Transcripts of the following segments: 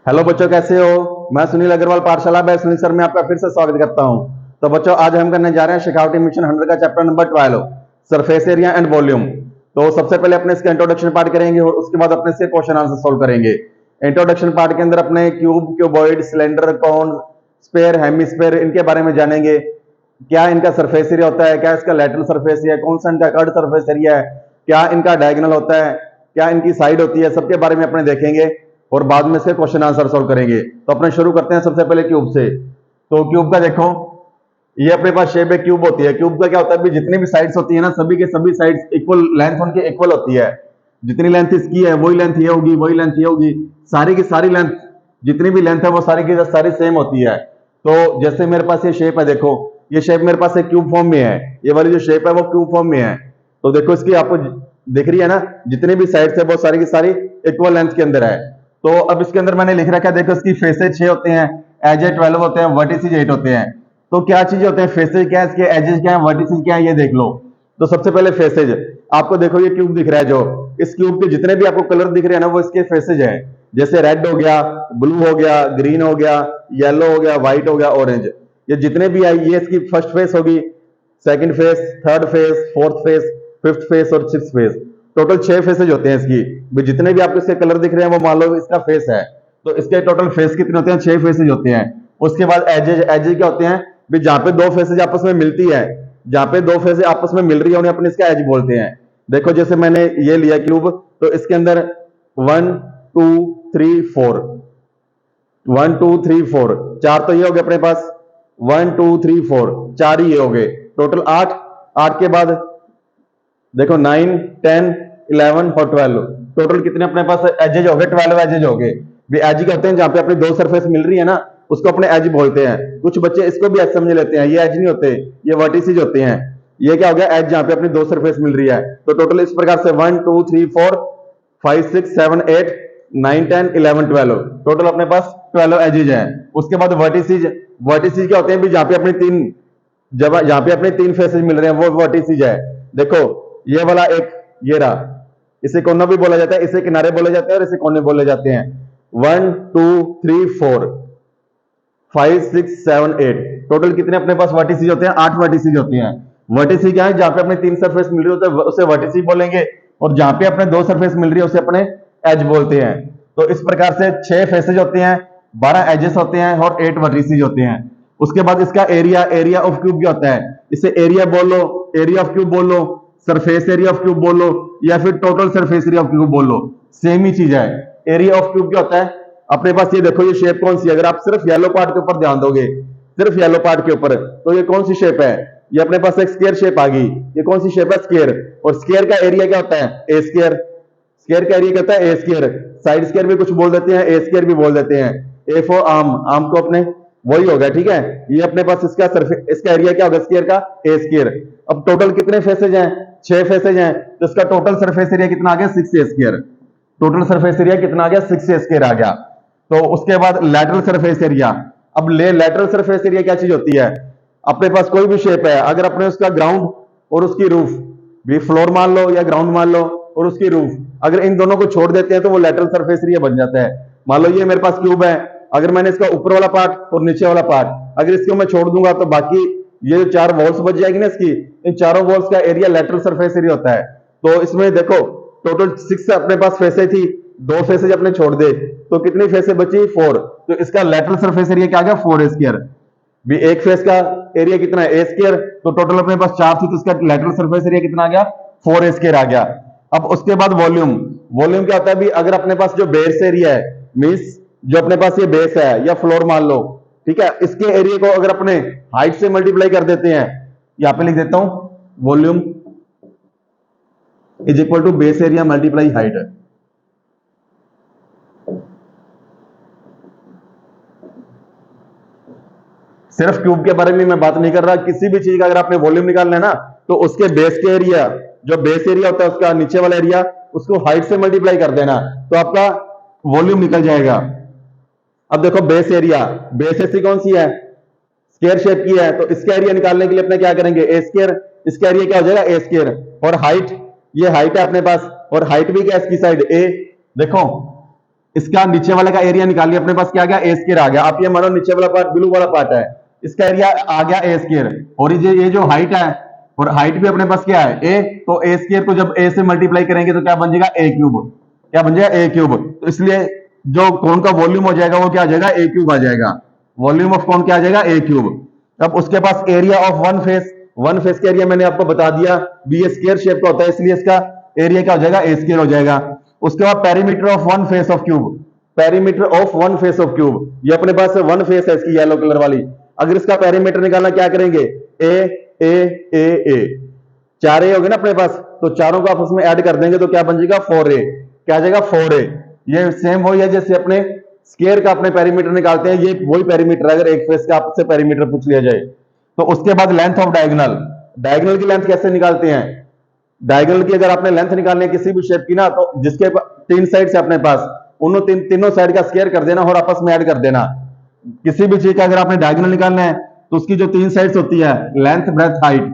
Hello बच्चों, कैसे हो? मैं सुनील अग्रवाल, पाठशाला बाय सुनील सर में आपका फिर से स्वागत करता हूं। तो बच्चों, आज हम करने जा रहे हैं शेखावटी मिशन 100 का chapter number 12, surface area and volume. तो सबसे पहले अपने इसका इंट्रोडक्शन पार्ट करेंगे और उसके बाद अपने से क्वेश्चन आंसर सोल्व करेंगे। इंट्रोडक्शन पार्ट के अंदर अपने cube, cuboid, cylinder, cone, sphere, hemisphere, इनके बारे में जानेंगे। क्या इनका सरफेस एरिया होता है, क्या इसका लैटरल सरफेस एरिया, कौन सा इनका कर्ड सरफेस एरिया है, क्या इनका डायगोनल होता है, क्या इनकी साइड होती है, सबके बारे में अपने देखेंगे और बाद में से क्वेश्चन आंसर सॉल्व करेंगे। तो अपने शुरू करते हैं सबसे पहले क्यूब से। तो क्यूब का देखो, ये अपने पास शेप है, क्यूब होती है। क्यूब का क्या होता है, जितनी भी साइड्स होती है ना, सभी के सभी साइड्स इक्वल, लेंथ उनकी इक्वल होती है। जितनी लेंथ इसकी है वही लेंथ ये होगी, वही लेंथ ये होगी, सारी की सारी लेंथ, जितनी भी लेंथ है वो सारी की सारी सेम होती है। तो जैसे मेरे पास ये शेप है, देखो ये शेप मेरे पास एक क्यूब फॉर्म में है, ये वाली जो शेप है वो क्यूब फॉर्म में है। तो देखो इसकी आपको दिख रही है ना, जितनी भी साइड्स है वो सारी की सारी इक्वल लेंथ के अंदर है। तो अब इसके अंदर मैंने लिख रखा है, देखो इसकी फेसेज 6 होते हैं, एजेज 12 होते हैं, वर्टिसेज 8 होते हैं। तो क्या चीजें होते हैं, फेसेज क्या है, इसके एजेज क्या है, वर्टिसेज क्या है, ये देख लो। तो सबसे पहले फेसेज, आपको देखो ये क्यूब दिख रहा है, जो इस क्यूब के जितने भी आपको कलर दिख रहे हैं ना, वो इसके फेसेज है। जैसे रेड हो गया, ब्लू हो गया, ग्रीन हो गया, येलो हो गया, व्हाइट हो गया, ऑरेंज, ये जितने भी आई, ये इसकी फर्स्ट फेस होगी, second face, third phase, fourth face, fifth face और सिक्स फेस। टोटल 6 फेसेज होते हैं इसकी। भी जितने भी आपको इसके कलर दिख रहे हैं वो मान लो इसका फेस है। तो इसके टोटल फेस कितने होते हैं, 6 फेसेज होते हैं। उसके बाद एजेज, एजेज क्या होते हैं, भी जहां पे दो फेसेज आपस में मिलती है, जहां पे दो फेसेज आपस में मिल रही है उन्हें अपने इसका एज बोलते हैं। देखो जैसे मैंने ये लिया क्यूब, तो इसके अंदर 1 2 3 4, 1 2 3 4, 4 तो ये हो गए अपने पास, 1 2 3 4, 4 ही ये हो गए, टोटल 8। 8 के बाद देखो 9 10 11 और 12, टोटल कितने अपने पास एजेज हो गए, 12 एजेज हो गए। भी एज क्या होते हैं, जहां पे अपनी दो सरफेस मिल रही है ना, उसको अपने एज बोलते हैं। कुछ बच्चे इसको भी एज समझ लेते हैं, ये एज नहीं होते, ये वर्टिसेज होते हैं। ये क्या हो गया, एज जहां पे अपनी दो सरफेस मिल रही है। तो टोटल इस प्रकार से 1 2 3 4 5 6 7 8 9 10 11 12, टोटल अपने पास 12 एजेज है। उसके बाद वर्टिसेज, वर्टिसेज क्या होते हैं, भी जहां पे अपनी तीन, जब जहां पे अपने तीन फेसेज मिल रहे हैं वो वर्टिसेज है। देखो ये वाला एक, ये रहा, इसे कोना भी बोला जाता है, इसे किनारे बोले जाते हैं और इसे कोने बोले जाते हैं। 1 2 3 4 5 6 7 8, टोटल कितने अपने पास वर्टिसेज होते हैं, 8 वर्टिसेज होते हैं। वर्टिसेज क्या है, जहां पे अपने तीन सरफेस मिल रही होती है उसे वर्टिसेज बोलेंगे, और जहां पे अपने दो सरफेस मिल रही है उसे अपने एज बोलते हैं। तो इस प्रकार से 6 फेसेज होते हैं, 12 एजेस होते हैं और 8 वर्टिसेज होते हैं। उसके बाद इसका एरिया, एरिया ऑफ क्यूब क्या होता है, इसे एरिया बोल लो, एरिया ऑफ क्यूब बोल लो, सरफेस एरिया ऑफ क्यूब बोल लो, या फिर total surface area of cube बोल लो, सेम ही चीज है। एरिया ऑफ क्यूब क्या होता है, अपने पास ये देखो, ये शेप कौन सी है, अगर आप सिर्फ येलो पार्ट के ऊपर ध्यान दोगे, सिर्फ येलो पार्ट के ऊपर, तो ये कौन सी शेप है, ये अपने पास एक स्क्वायर शेप आ गई। ये कौन सी शेप है, स्क्वायर। और स्क्वायर का एरिया क्या होता है, ए स्क्वायर। स्क्वायर का एरिया क्या होता है, ए स्क्वायर। साइड स्क्वायर भी कुछ बोल देते हैं, ए स्क्वायर भी बोल देते हैं। ए फॉर आर्म, आर्म को अपने वही हो गया, ठीक है। ये अपने पास इसका सरफेस, इसका एरिया क्या होगा, स्क्वायर का ए स्क्वायर। अब टोटल कितने फेसेज हैं, 6 फेसेज हैं, तो इसका टोटल सरफेस एरिया कितना आ गया, 6 ए स्क्वायर। टोटल सरफेस एरिया कितना आ गया, 6 ए स्क्वायर आ गया। तो उसके बाद लैटरल सरफेस एरिया। अब लैटरल सरफेस एरिया क्या चीज होती है, अपने पास कोई भी शेप है, अगर अपने उसका ग्राउंड और उसकी रूफ, भी फ्लोर मान लो या ग्राउंड मान लो, और उसकी रूफ, अगर इन दोनों को छोड़ देते हैं तो वो लैटरल सरफेस एरिया बन जाता है। मान लो ये मेरे पास क्यूब है, अगर मैंने इसका ऊपर वाला पार्ट और नीचे वाला पार्ट, अगर इसको मैं छोड़ दूंगा तो बाकी ये जो 4 वॉल्स बच जाएगी ना इसकी, इन चारों वॉल्स का एरिया लैटरल सरफेस एरिया होता है। तो इसमें देखो टोटल 6 अपने पास फेसेज थी, 2 फेसेज अपने छोड़ दे, तो कितनी फेसेज बची, 4। तो इसका लैटरल सरफेस एरिया क्या आ गया, 4 स्क्वायर। भी एक फेस का एरिया कितना है, ए स्क्वायर, तो टोटल अपने पास 4 थी, तो इसका लैटरल सरफेस एरिया कितना आ गया, 4 स्क्वायर आ गया। अब उसके बाद वॉल्यूम, वॉल्यूम क्या होता है, भी अगर अपने पास जो बेस एरिया है, मींस जो अपने पास ये बेस है या फ्लोर मान लो, ठीक है, इसके एरिया को अगर अपने हाइट से मल्टीप्लाई कर देते हैं, यहां पे लिख देता हूं, volume is equal to base area multiply height. सिर्फ क्यूब के बारे में मैं बात नहीं कर रहा, किसी भी चीज का अगर आपने वॉल्यूम निकालना है ना, तो उसके बेस के एरिया, जो बेस एरिया होता है उसका नीचे वाला एरिया, उसको हाइट से मल्टीप्लाई कर देना, तो आपका वॉल्यूम निकल जाएगा। अब देखो बेस एरिया, बेस ऐसी कौन सी है, स्क्वायर शेप की है, तो इसका एरिया निकालने के लिए अपने क्या करेंगे, ए स्क्वायर, इसका एरिया क्या हो जाएगा, ए स्क्वायर। और हाइट, ये हाइट है अपने पास, और हाइट भी क्या है इसकी साइड, ए। देखो इसका नीचे वाले का एरिया निकालिए, अपने पास क्या आ गया, ए स्क्वायर आ गया। आप ये मानो नीचे वाला पार्ट ब्लू वाला पार्ट है, इसका एरिया आ गया ए स्क्वायर, और ये जो हाइट है, और हाइट भी अपने पास क्या है, ए, तो ए स्क्वायर को जब ए से मल्टीप्लाई करेंगे तो क्या बन जाएगा, ए क्यूब। क्या बन जाएगा, ए क्यूब। तो इसलिए जो कोन का वॉल्यूम हो जाएगा वो क्या आ जाएगा, ए क्यूब आ जाएगा। वॉल्यूम ऑफ कोन क्या आ जाएगा, ए क्यूब। अब उसके पास एरिया ऑफ वन फेस का एरिया मैंने आपको बता दिया, बी स्क्वायर शेप का होता है, इसलिए इसका एरिया क्या हो जाएगा, ए स्क्वायर हो जाएगा। उसके बाद perimeter of one face of cube, perimeter of one face of cube, ये अपने पास वन फेस है इसकी येलो कलर वाली। अगर इसका पेरीमीटर निकालना क्या करेंगे, ए ए ए ए, चार ए हो गए ना अपने पास, तो चारों को आपस में ऐड कर देंगे तो क्या बन जाएगा, 4a। क्या आ जाएगा, 4a। ये सेम वही है जैसे अपने स्क्वायर का अपने पेरीमीटर निकालते हैं, ये वही पेरीमीटर। अगर एक फेस का आपसे पेरीमीटर पूछ लिया जाए तो उसके बाद लेंथ ऑफ डायगोनल, डायगोनल की लेंथ कैसे निकालते हैं, डायगोनल की अगर आपने लेंथ निकालनी है किसी भी शेप की ना, तो जिसके तीन साइड से अपने पास उन तीनों साइड का स्क्वायर कर देना और आपस में ऐड कर देना। किसी भी चीज का अगर आपने डायगोनल निकालना है तो उसकी जो तीन साइड्स होती है, length breadth height,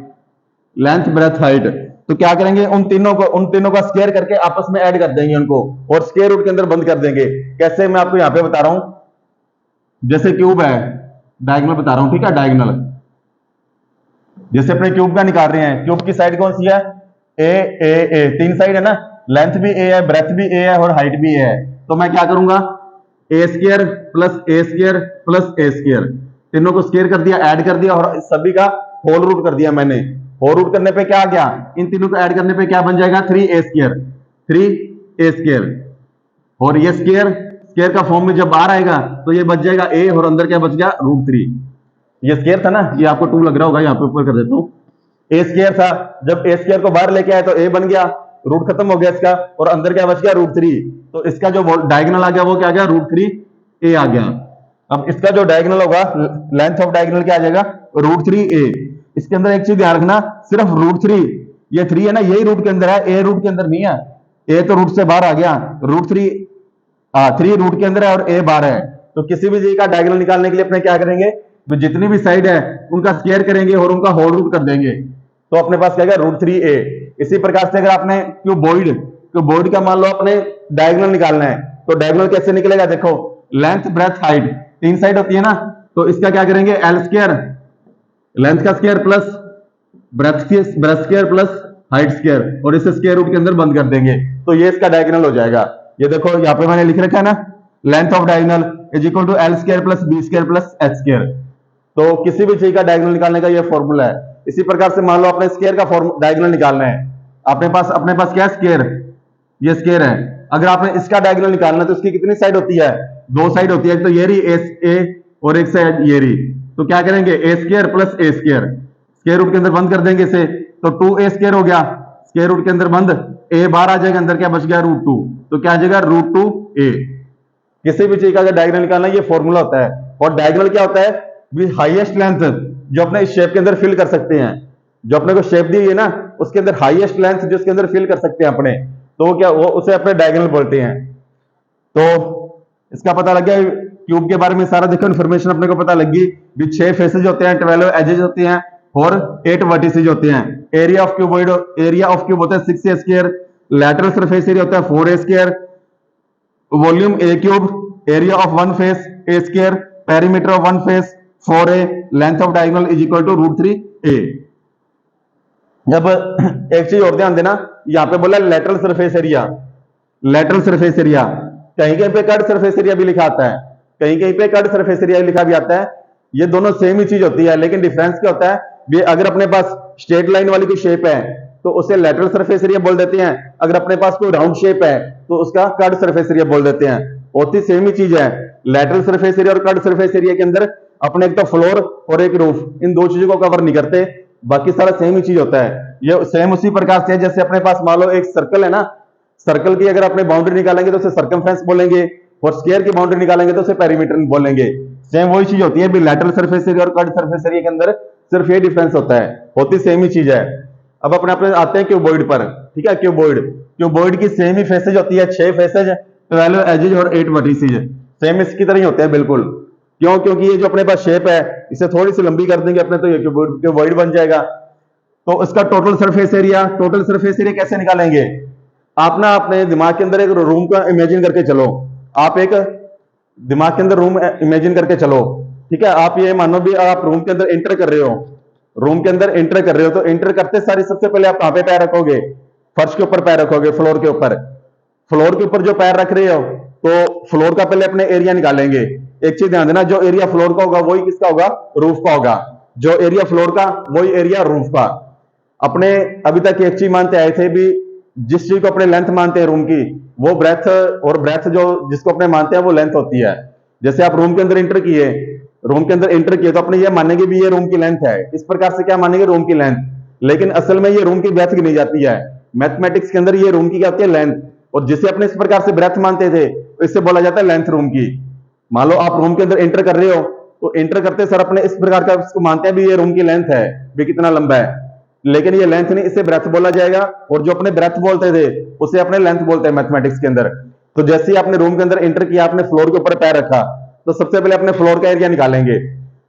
length breadth height, तो क्या करेंगे, उन तीनों का स्क्वायर करके आपस में ऐड कर देंगे उनको, और स्क्वायर रूट के अंदर बंद कर देंगे। कैसे, मैं आपको यहां पे बता रहा हूं। जैसे क्यूब है, डायगोनल बता रहा हूं, ठीक है, डायगोनल जैसे अपने क्यूब का निकाल रहे हैं, क्यूब की साइड कौन सी है, ए ए ए, तीन साइड है ना, लेंथ भी ए है, ब्रेथ भी ए है और हाइट भी ए है। तो मैं क्या करूंगा, ए स्क्वायर प्लस ए स्क्वायर प्लस ए स्क्वायर, तीनों को स्क्वायर कर दिया, ऐड कर दिया, और सभी का होल रूट कर दिया मैंने। होल रूट करने पे क्या आ गया, इन तीनों को ऐड करने पे क्या बन जाएगा, 3a स्क्वायर, 3a स्क्वायर। और ये स्क्वायर का फॉर्म में जब बाहर आएगा तो ये बच जाएगा a, और अंदर क्या बच गया, √3। ये स्क्वायर था ना, ये आपको 2 लग रहा होगा, यहाँ पे ऊपर कर देता हूँ। ए स्क्वायर था, जब ए स्क्वायर को बाहर लेके आए तो ए बन गया, रूट खत्म हो गया इसका, और अंदर क्या बच गया, √3। तो इसका जो डायगोनल आ गया वो क्या आ गया, √3a आ गया। अब इसका जो डायगोनल होगा, लेंथ ऑफ डायगोनल क्या आ जाएगा, √3a। इसके अंदर एक चीज ध्यान रखना, सिर्फ √3, ये 3 है ना, यही रूट के अंदर है, ए रूट के अंदर नहीं है। ए तो रूट से बाहर आ गया, √3 रूट के अंदर है और ए बाहर है। तो किसी भी चीज का डायगोनल निकालने के लिए अपने क्या करेंगे, तो जितनी भी साइड है उनका स्क्वायर करेंगे और उनका होल रूट कर देंगे, तो अपने पास क्या है, √3a। इसी प्रकार से अगर आपने क्यूबॉइड का मान लो अपने डायगोनल निकालना है, तो डायगोनल कैसे निकलेगा, देखो, लेंथ ब्रेथ हाइट, तीन साइड होती है ना, तो इसका क्या करेंगे, एल स्क्वायर, लेंथ का square plus breadth square plus height square, और इसे स्क्वायर रूट के अंदर बंद कर देंगे, तो ये इसका डायगोनल हो जाएगा। ये देखो यहाँ पे मैंने लिख रखा है ना, length of diagonal is equal to l square plus b square plus H square. तो किसी भी चीज का डायगोनल निकालने का ये फॉर्मूला है। इसी प्रकार से मान लो अपने स्क्वायर का डायगोनल निकालना है, अपने पास क्या है, स्क्वायर, ये स्क्वायर है। अगर आपने इसका डायगोनल निकालना है तो इसकी कितनी साइड होती है, दो साइड होती है, तो ये रही ए और एक साइड ये रही। तो क्या करेंगे, ए स्क्वायर प्लस ए स्क्वायर, स्क्वायर रूट के अंदर बंद कर देंगे इसे, तो 2a स्क्वायर हो गया, स्क्वायर रूट के अंदर बंद, ए बाहर आ जाएगा, अंदर क्या बच गया, √2, तो क्या आ जाएगा, √2a। किसी भी चीज का अगर डायगोनल निकालना ये फॉर्मूला होता है। और डायगोनल क्या होता है, हाईएस्ट लेंथ जो अपने इस शेप के अंदर फिल कर सकते हैं, जो अपने को शेप दी है ना, उसके अंदर हाईएस्ट लेंथ जो उसके अंदर फिल कर सकते हैं अपने, तो क्या वो उसे अपने डायगोनल बोलते हैं। तो इसका पता लग गया, क्यूब के बारे में सारा देखो इन्फॉर्मेशन अपने को पता लगी भी 6 फेसेज होते हैं, 12 एजेस होते हैं और 8 वर्टिसेज होते हैं। एरिया ऑफ क्यूब होता है 6a square, lateral surface area होता है 4a square, volume a cube, area of one face a square, perimeter of one face 4a, length of diagonal is equal to √3a। जब एक चीज और ध्यान देना, यहां पे बोला lateral surface area, lateral surface area, कहीं कहीं पे कट सरफेस एरिया भी लिखा आता है, कहीं कहीं पे कट सरफेस एरिया लिखा भी आता है। ये दोनों सेम ही चीज होती है, लेकिन डिफरेंस क्या होता है, भी अगर अपने पास स्ट्रेट लाइन वाली कोई शेप है तो उसे लेटरल सरफेस एरिया बोल देते हैं, अगर अपने पास कोई राउंड शेप है तो उसका कट सरफेस एरिया बोल देते हैं। होती सेम ही चीज है, लेटरल सरफेस एरिया और कट सरफेस एरिया के अंदर अपने एक तो फ्लोर और एक रूफ, इन दो चीजों को कवर नहीं करते, बाकी सारा सेम ही चीज होता है। ये सेम उसी प्रकार से जैसे अपने पास मान लो एक सर्कल है ना, सर्कल की अगर अपने बाउंड्री निकालेंगे तो उसे सर्कमफ्रेंस बोलेंगे, और स्क्वायर की बाउंड्री निकालेंगे तो उसे पेरीमीटर बोलेंगे। सेम वही चीज होती है, भी लेटरल सरफेस एरिया और कट सरफेस एरिया के अंदर सिर्फ ये डिफरेंस होता है, होती सेम ही चीज है। अब अपने आते हैं क्यूबॉइड पर, ठीक है। क्यूबॉइड की सेम ही फेसेज होती है, 6 फेसेज, 12 एजेज और 8 वर्टिसेज, सेम इसकी तरह ही होते हैं बिल्कुल। क्यों? क्योंकि ये जो अपने पास शेप है इसे थोड़ी सी लंबी कर देंगे अपने, तो ये क्यूबॉइड बन जाएगा। तो इसका टोटल सरफेस एरिया कैसे निकालेंगे? आप ना अपने दिमाग के अंदर एक रूम का इमेजिन करके चलो। आप एक दिमाग के अंदर रूम इमेजिन करके चलो, ठीक है। आप ये मानो भी आप रूम के अंदर एंटर कर रहे हो, रूम के अंदर एंटर कर रहे हो, तो एंटर करते सारी सबसे पहले आप कहां पे पैर रखोगे? फर्श के ऊपर पैर रखोगे, फ्लोर के ऊपर। फ्लोर के ऊपर जो पैर रख रहे हो, तो फ्लोर का पहले अपने एरिया निकालेंगे। एक चीज ध्यान देना, जो एरिया फ्लोर का होगा वही किसका होगा? रूफ का होगा। जो एरिया फ्लोर का वही एरिया रूफ का। अपने अभी तक एक चीज मानते आए थे भी, जिस चीज को अपने लेंथ मानते हैं रूम की, वो ब्रेथ, और ब्रेथ जो जिसको अपने मानते हैं वो लेंथ होती है। जैसे आप रूम के अंदर एंटर किए, रूम के अंदर एंटर किए, तो अपने ये मानेंगे भी ये रूम की लेंथ है। इस प्रकार से क्या मानेंगे? रूम की लेंथ। लेकिन असल में ये रूम की ब्रेथ गिनी जाती है। मैथमेटिक्स के अंदर ये रूम की क्या होती है? लेंथ। और जिसे अपने इस प्रकार से ब्रेथ मानते थे, तो इससे बोला जाता है लेंथ रूम की। मान लो आप रूम के अंदर एंटर कर रहे हो, तो एंटर करते सर अपने इस प्रकार का इसको मानते हैं भी ये रूम की लेंथ है, भी कितना लंबा है। लेकिन ये लेंथ नहीं, इसे ब्रेथ बोला जाएगा। और जो अपने ब्रेथ बोलते थे उसे अपने लेंथ बोलते हैं मैथमेटिक्स के अंदर। तो जैसे ही आपने रूम के अंदर एंटर किया, आपने फ्लोर के ऊपर पैर रखा, तो सबसे पहले अपने फ्लोर का एरिया निकालेंगे।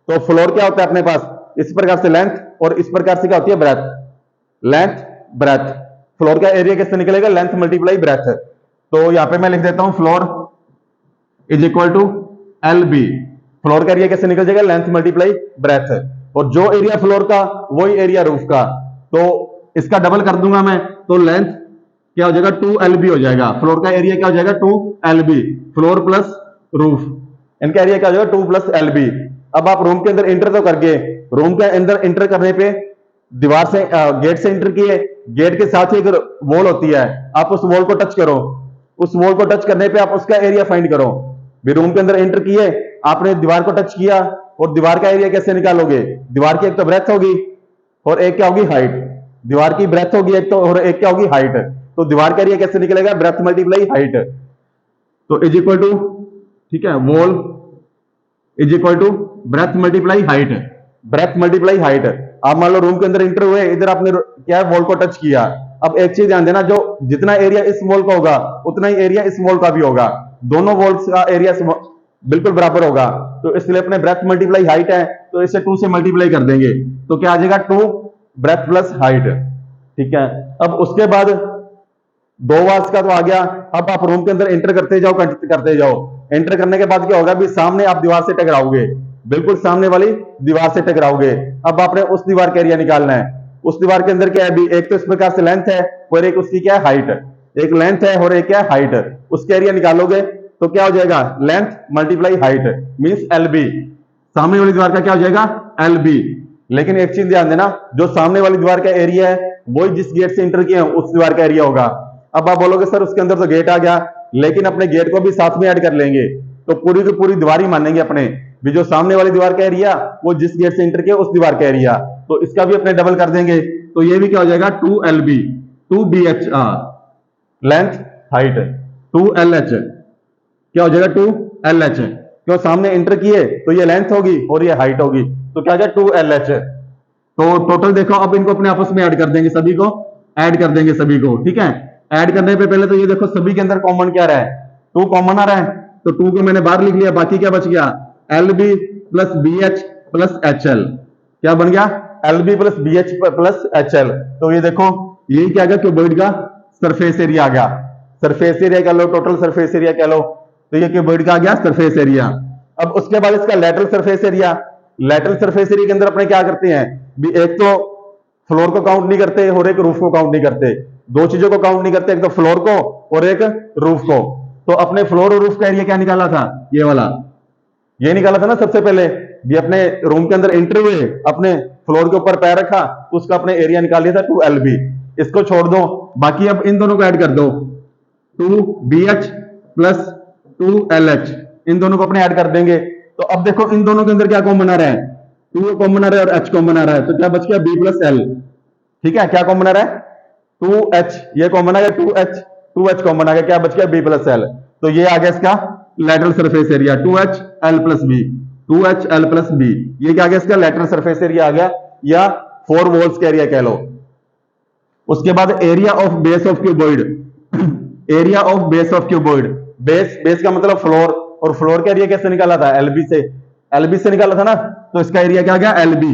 तो फ्लोर क्या होता है अपने पास? इस प्रकार से लेंथ, और इस प्रकार से क्या होती है? ब्रेथ। Length breadth. फ्लोर का एरिया कैसे निकलेगा? Length multiply breadth. तो यहां पे मैं लिख देता हूं floor is equal to l b. Floor का एरिया कैसे निकल जाएगा? Length multiply breadth. और जो एरिया फ्लोर का वही एरिया रूफ का, तो इसका डबल कर दूंगा मैं, तो लेंथ क्या हो जाएगा? 2LB हो जाएगा। फ्लोर का एरिया क्या हो जाएगा? 2LB। फ्लोर प्लस रूफ, इनका एरिया क्या हो जाएगा? 2 + LB। अब आप रूम के अंदर एंटर तो कर गए, रूम के अंदर एंटर करने पे दीवार से गेट से एंटर किए, गेट के साथ ही एक वॉल होती है, आप उस वॉल को टच करो। उस वॉल को टच करने पे आप उसका एरिया फाइंड करो। भी रूम के अंदर एंटर किए, आपने दीवार को टच किया, और दीवार का एरिया कैसे निकालोगे? दीवार की एक तो ब्रेथ होगी और एक क्या होगी? हाइट। दीवार की ब्रेथ होगी एक तो, और एक क्या होगी? हाइट। तो दीवार का एरिया कैसे निकलेगा? Breadth multiply height. तो इज इक्वल टू, ठीक है, wall is equal to breadth multiply height. Breadth multiply height. आप मान लो रूम के अंदर एंटर हुए, इधर आपने क्या है? वॉल को टच किया। अब एक चीज ध्यान देना, जो जितना एरिया इस वॉल का होगा उतना ही एरिया इस वॉल का भी होगा। दोनों वॉल्स का एरिया बिल्कुल बराबर होगा। तो इसलिए अपने ब्रेथ मल्टीप्लाई हाइट है, तो इसे 2 से मल्टीप्लाई कर देंगे, तो क्या आ जाएगा? 2 ब्रेथ प्लस हाइट। ठीक है। अब उसके बाद 2 वॉल्स का तो आ गया। अब आप रूम के अंदर एंटर करते जाओ, करते जाओ। एंटर करने के बाद क्या होगा? भी सामने आप दीवार से टकराओगे, बिल्कुल सामने वाली दीवार से टकराओगे। अब आपने उस दीवार का एरिया निकालना है। उस दीवार के अंदर क्या है? भी एक तो इस प्रकार से लेंथ है, और एक उसकी क्या है? हाइट। एक लेंथ है और एक क्या है? हाइट। उसके एरिया निकालोगे तो क्या हो जाएगा? Length multiply height means LB। सामने वाली दीवार का क्या हो जाएगा? LB। लेकिन एक चीज ध्यान देना, जो सामने वाली दीवार का एरिया है वही जिस गेट से एंटर किए उस दीवार का एरिया होगा। अब आप बोलोगे सर उसके अंदर तो गेट आ गया, लेकिन अपने गेट को भी साथ में ऐड कर लेंगे, तो पूरी की पूरी दीवार ही मानेंगे अपने भी। जो सामने वाली दीवार का एरिया वो जिस गेट से एंटर किया उस दीवार का एरिया, तो इसका भी अपने डबल कर देंगे। तो ये भी क्या हो जाएगा? 2LB 2BH length height 2LH क्या हो जाएगा? 2LH। क्यों? सामने एंटर किए तो ये लेंथ होगी और ये हाइट होगी, तो क्या हो जाएगा? 2LH। तो टोटल देखो, अब इनको अपने आपस में ऐड कर देंगे, सभी को ऐड कर देंगे सभी को। ठीक है। ऐड करने पे पहले तो ये देखो सभी के अंदर कॉमन क्या रहा है? 2 कॉमन आ रहा है, तो 2 को मैंने बाहर लिख लिया। बाकी क्या बच गया? LB + BH + HL। क्या बन गया? LB + BH + HL। तो ये देखो यही क्या आ गया? क्यूबॉइड का सरफेस एरिया आ गया। सरफेस एरिया कह लो, टोटल सरफेस एरिया कह लो, तो ये क्यूबॉइड का आ गया सरफेस एरिया। अब उसके बाद इसका lateral surface area. Lateral surface area के अंदर अपने क्या करते हैं? भी एक तो फ्लोर को काउंट नहीं करते और एक रूफ को काउंट नहीं करते। 2 चीजों को काउंट नहीं करते, एक तो फ्लोर को और एक रूफ को। तो अपने फ्लोर और रूफ का एरिया क्या निकाला था? ये वाला, ये निकाला था ना सबसे पहले। भी अपने रूम के अंदर एंटर हुए, अपने फ्लोर के ऊपर पैर रखा, उसका अपने एरिया निकाल लिया था 2LB। इसको छोड़ दो, बाकी अब इन दोनों को ऐड कर दो, 2BH + 2LH। इन दोनों को अपने ऐड कर देंगे। तो अब देखो इन दोनों के अंदर क्या कॉमन आ रहा है? 2 कॉमन आ रहा है और H कॉमन आ रहा है, तो क्या बच गया? B + L। ठीक है। क्या कॉमन आ रहा है? 2H, ये कॉमन आ गया, 2H कॉमन आ गया, क्या बच गया? B + L। तो ये आ गया इसका lateral surface area 2HL + B। 2HL + B, ये क्या आ गया? इसका लैटरल सरफेस एरिया आ गया, या 4 वॉल्स का एरिया कह लो। उसके बाद area of base of cuboid. Area of base of cuboid. Base का मतलब फ्लोर, और फ्लोर का एरिया कैसे निकाला था? LB से निकाला था ना, तो इसका एरिया क्या आ गया? LB।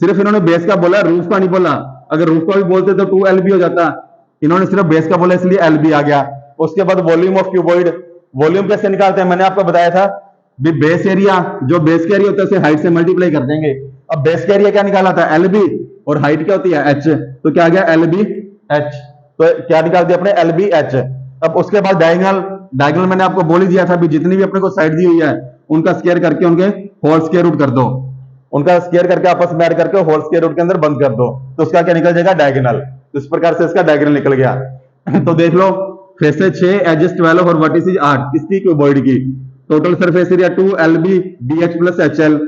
सिर्फ इन्होंने बेस का बोला, रूफ का नहीं बोला। अगर रूफ का भी बोलते तो 2LB हो जाता, इन्होंने सिर्फ बेस का बोला इसलिए LB आ गया। उसके बाद वॉल्यूम ऑफ क्यूबॉइड। वॉल्यूम कैसे निकालते हैं, मैंने आपको बताया था भी बेस एरिया, जो बेस का एरिया होता है उसे हाइट से मल्टीप्लाई कर देंगे। अब बेस का एरिया क्या निकाला था, एल बी, और हाइट क्या होती है, एच, तो क्या आ गया एल बी एच, तो क्या निकाल दिया अपने एल बी एच। अब उसके बाद डायगोनल, डायगोनल मैंने आपको बोल ही दिया था भी जितनी भी अपने को साइड दी हुई है उनका स्क्वायर करके उनके होल स्क्वायर रूट कर दो, उनका स्क्वायर करके आपस में ऐड करके होल स्क्वायर रूट के अंदर बंद कर दो, तो उसका क्या निकल जाएगा, डायगोनल। तो इस प्रकार से इसका डायगोनल निकल गया। तो देख लो, फेसेज 6, एजेस 12 और वर्टिसेज 8 किसकी, क्यूबॉइड की। Total surface area 2 LB DH plus HL,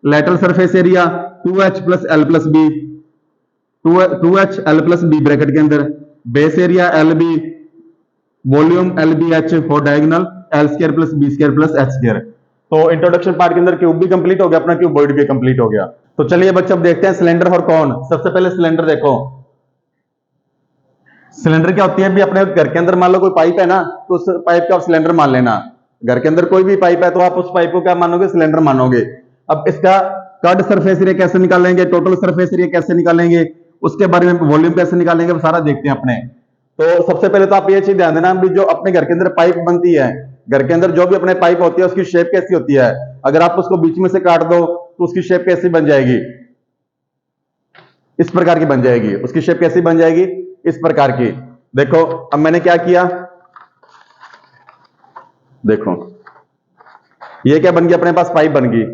lateral surface area 2H plus L plus B, 2H L plus B bracket के अंदर, base area LB, volume LBH for diagonal L square plus B square plus H square. तो introduction part के अंदर cube भी complete हो गया अपना, cuboid भी कंप्लीट हो गया। तो चलिए बच्चों अब देखते हैं सिलेंडर और कौन। सबसे पहले सिलेंडर देखो, सिलेंडर क्या होती है भी अपने घर के अंदर मान लो कोई पाइप है ना, तो उस पाइप का आप सिलेंडर मान लेना। घर के अंदर कोई भी पाइप है तो आप उस पाइप को क्या मानोगे, सिलेंडर मानोगे। अब इसका कट सरफेस एरिया कैसे निकालेंगे, टोटल सरफेस एरिया कैसे निकालेंगे, उसके बारे में वॉल्यूम कैसे निकालेंगे, वो सारा देखते हैं अपने। तो सबसे पहले तो आप ये चीज ध्यान देना भी जो अपने घर के अंदर पाइप बनती है, घर के अंदर जो भी अपने पाइप होती है उसकी शेप कैसी होती है। अगर आप उसको बीच में से काट दो तो उसकी शेप कैसी बन जाएगी, इस प्रकार की बन जाएगी। उसकी शेप कैसी बन जाएगी, इस प्रकार की। देखो अब मैंने क्या किया, देखो ये क्या बन गया अपने पास, पाइप बन गई।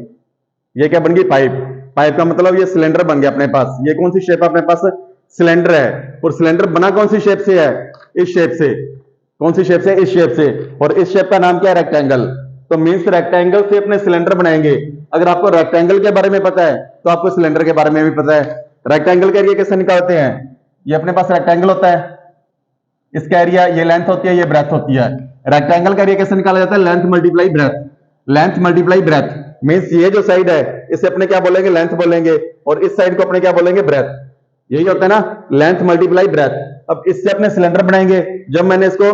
ये क्या बन गई, पाइप। पाइप का मतलब ये सिलेंडर बन गया अपने पास। ये कौन सी शेप है अपने पास, सिलेंडर है। और सिलेंडर बना कौन सी शेप से है, इस शेप से। कौन सी शेप से, इस शेप से। और इस शेप का नाम क्या है, रेक्टेंगल। तो मीन्स रेक्टेंगल से अपने सिलेंडर बनाएंगे। अगर आपको रेक्टेंगल के बारे में पता है तो आपको सिलेंडर के बारे में भी पता है। रेक्टेंगल का एरिया कैसे निकालते हैं, ये अपने पास रेक्टेंगल होता है, इसका एरिया ये लेंथ होती है, ये ब्रेथ होती है। रेक्टेंगल का एरिया कैसे निकाला जाता है, length multiply breath, length multiply breath. Means ये जो साइड है इसे अपने क्या बोलेंगे, लेंथ बोलेंगे, और इस साइड को अपने क्या बोलेंगे, ब्रेथ। यही होता है ना, लेंथ मल्टीप्लाई ब्रेथ। अब इससे अपने सिलेंडर बनाएंगे। जब मैंने इसको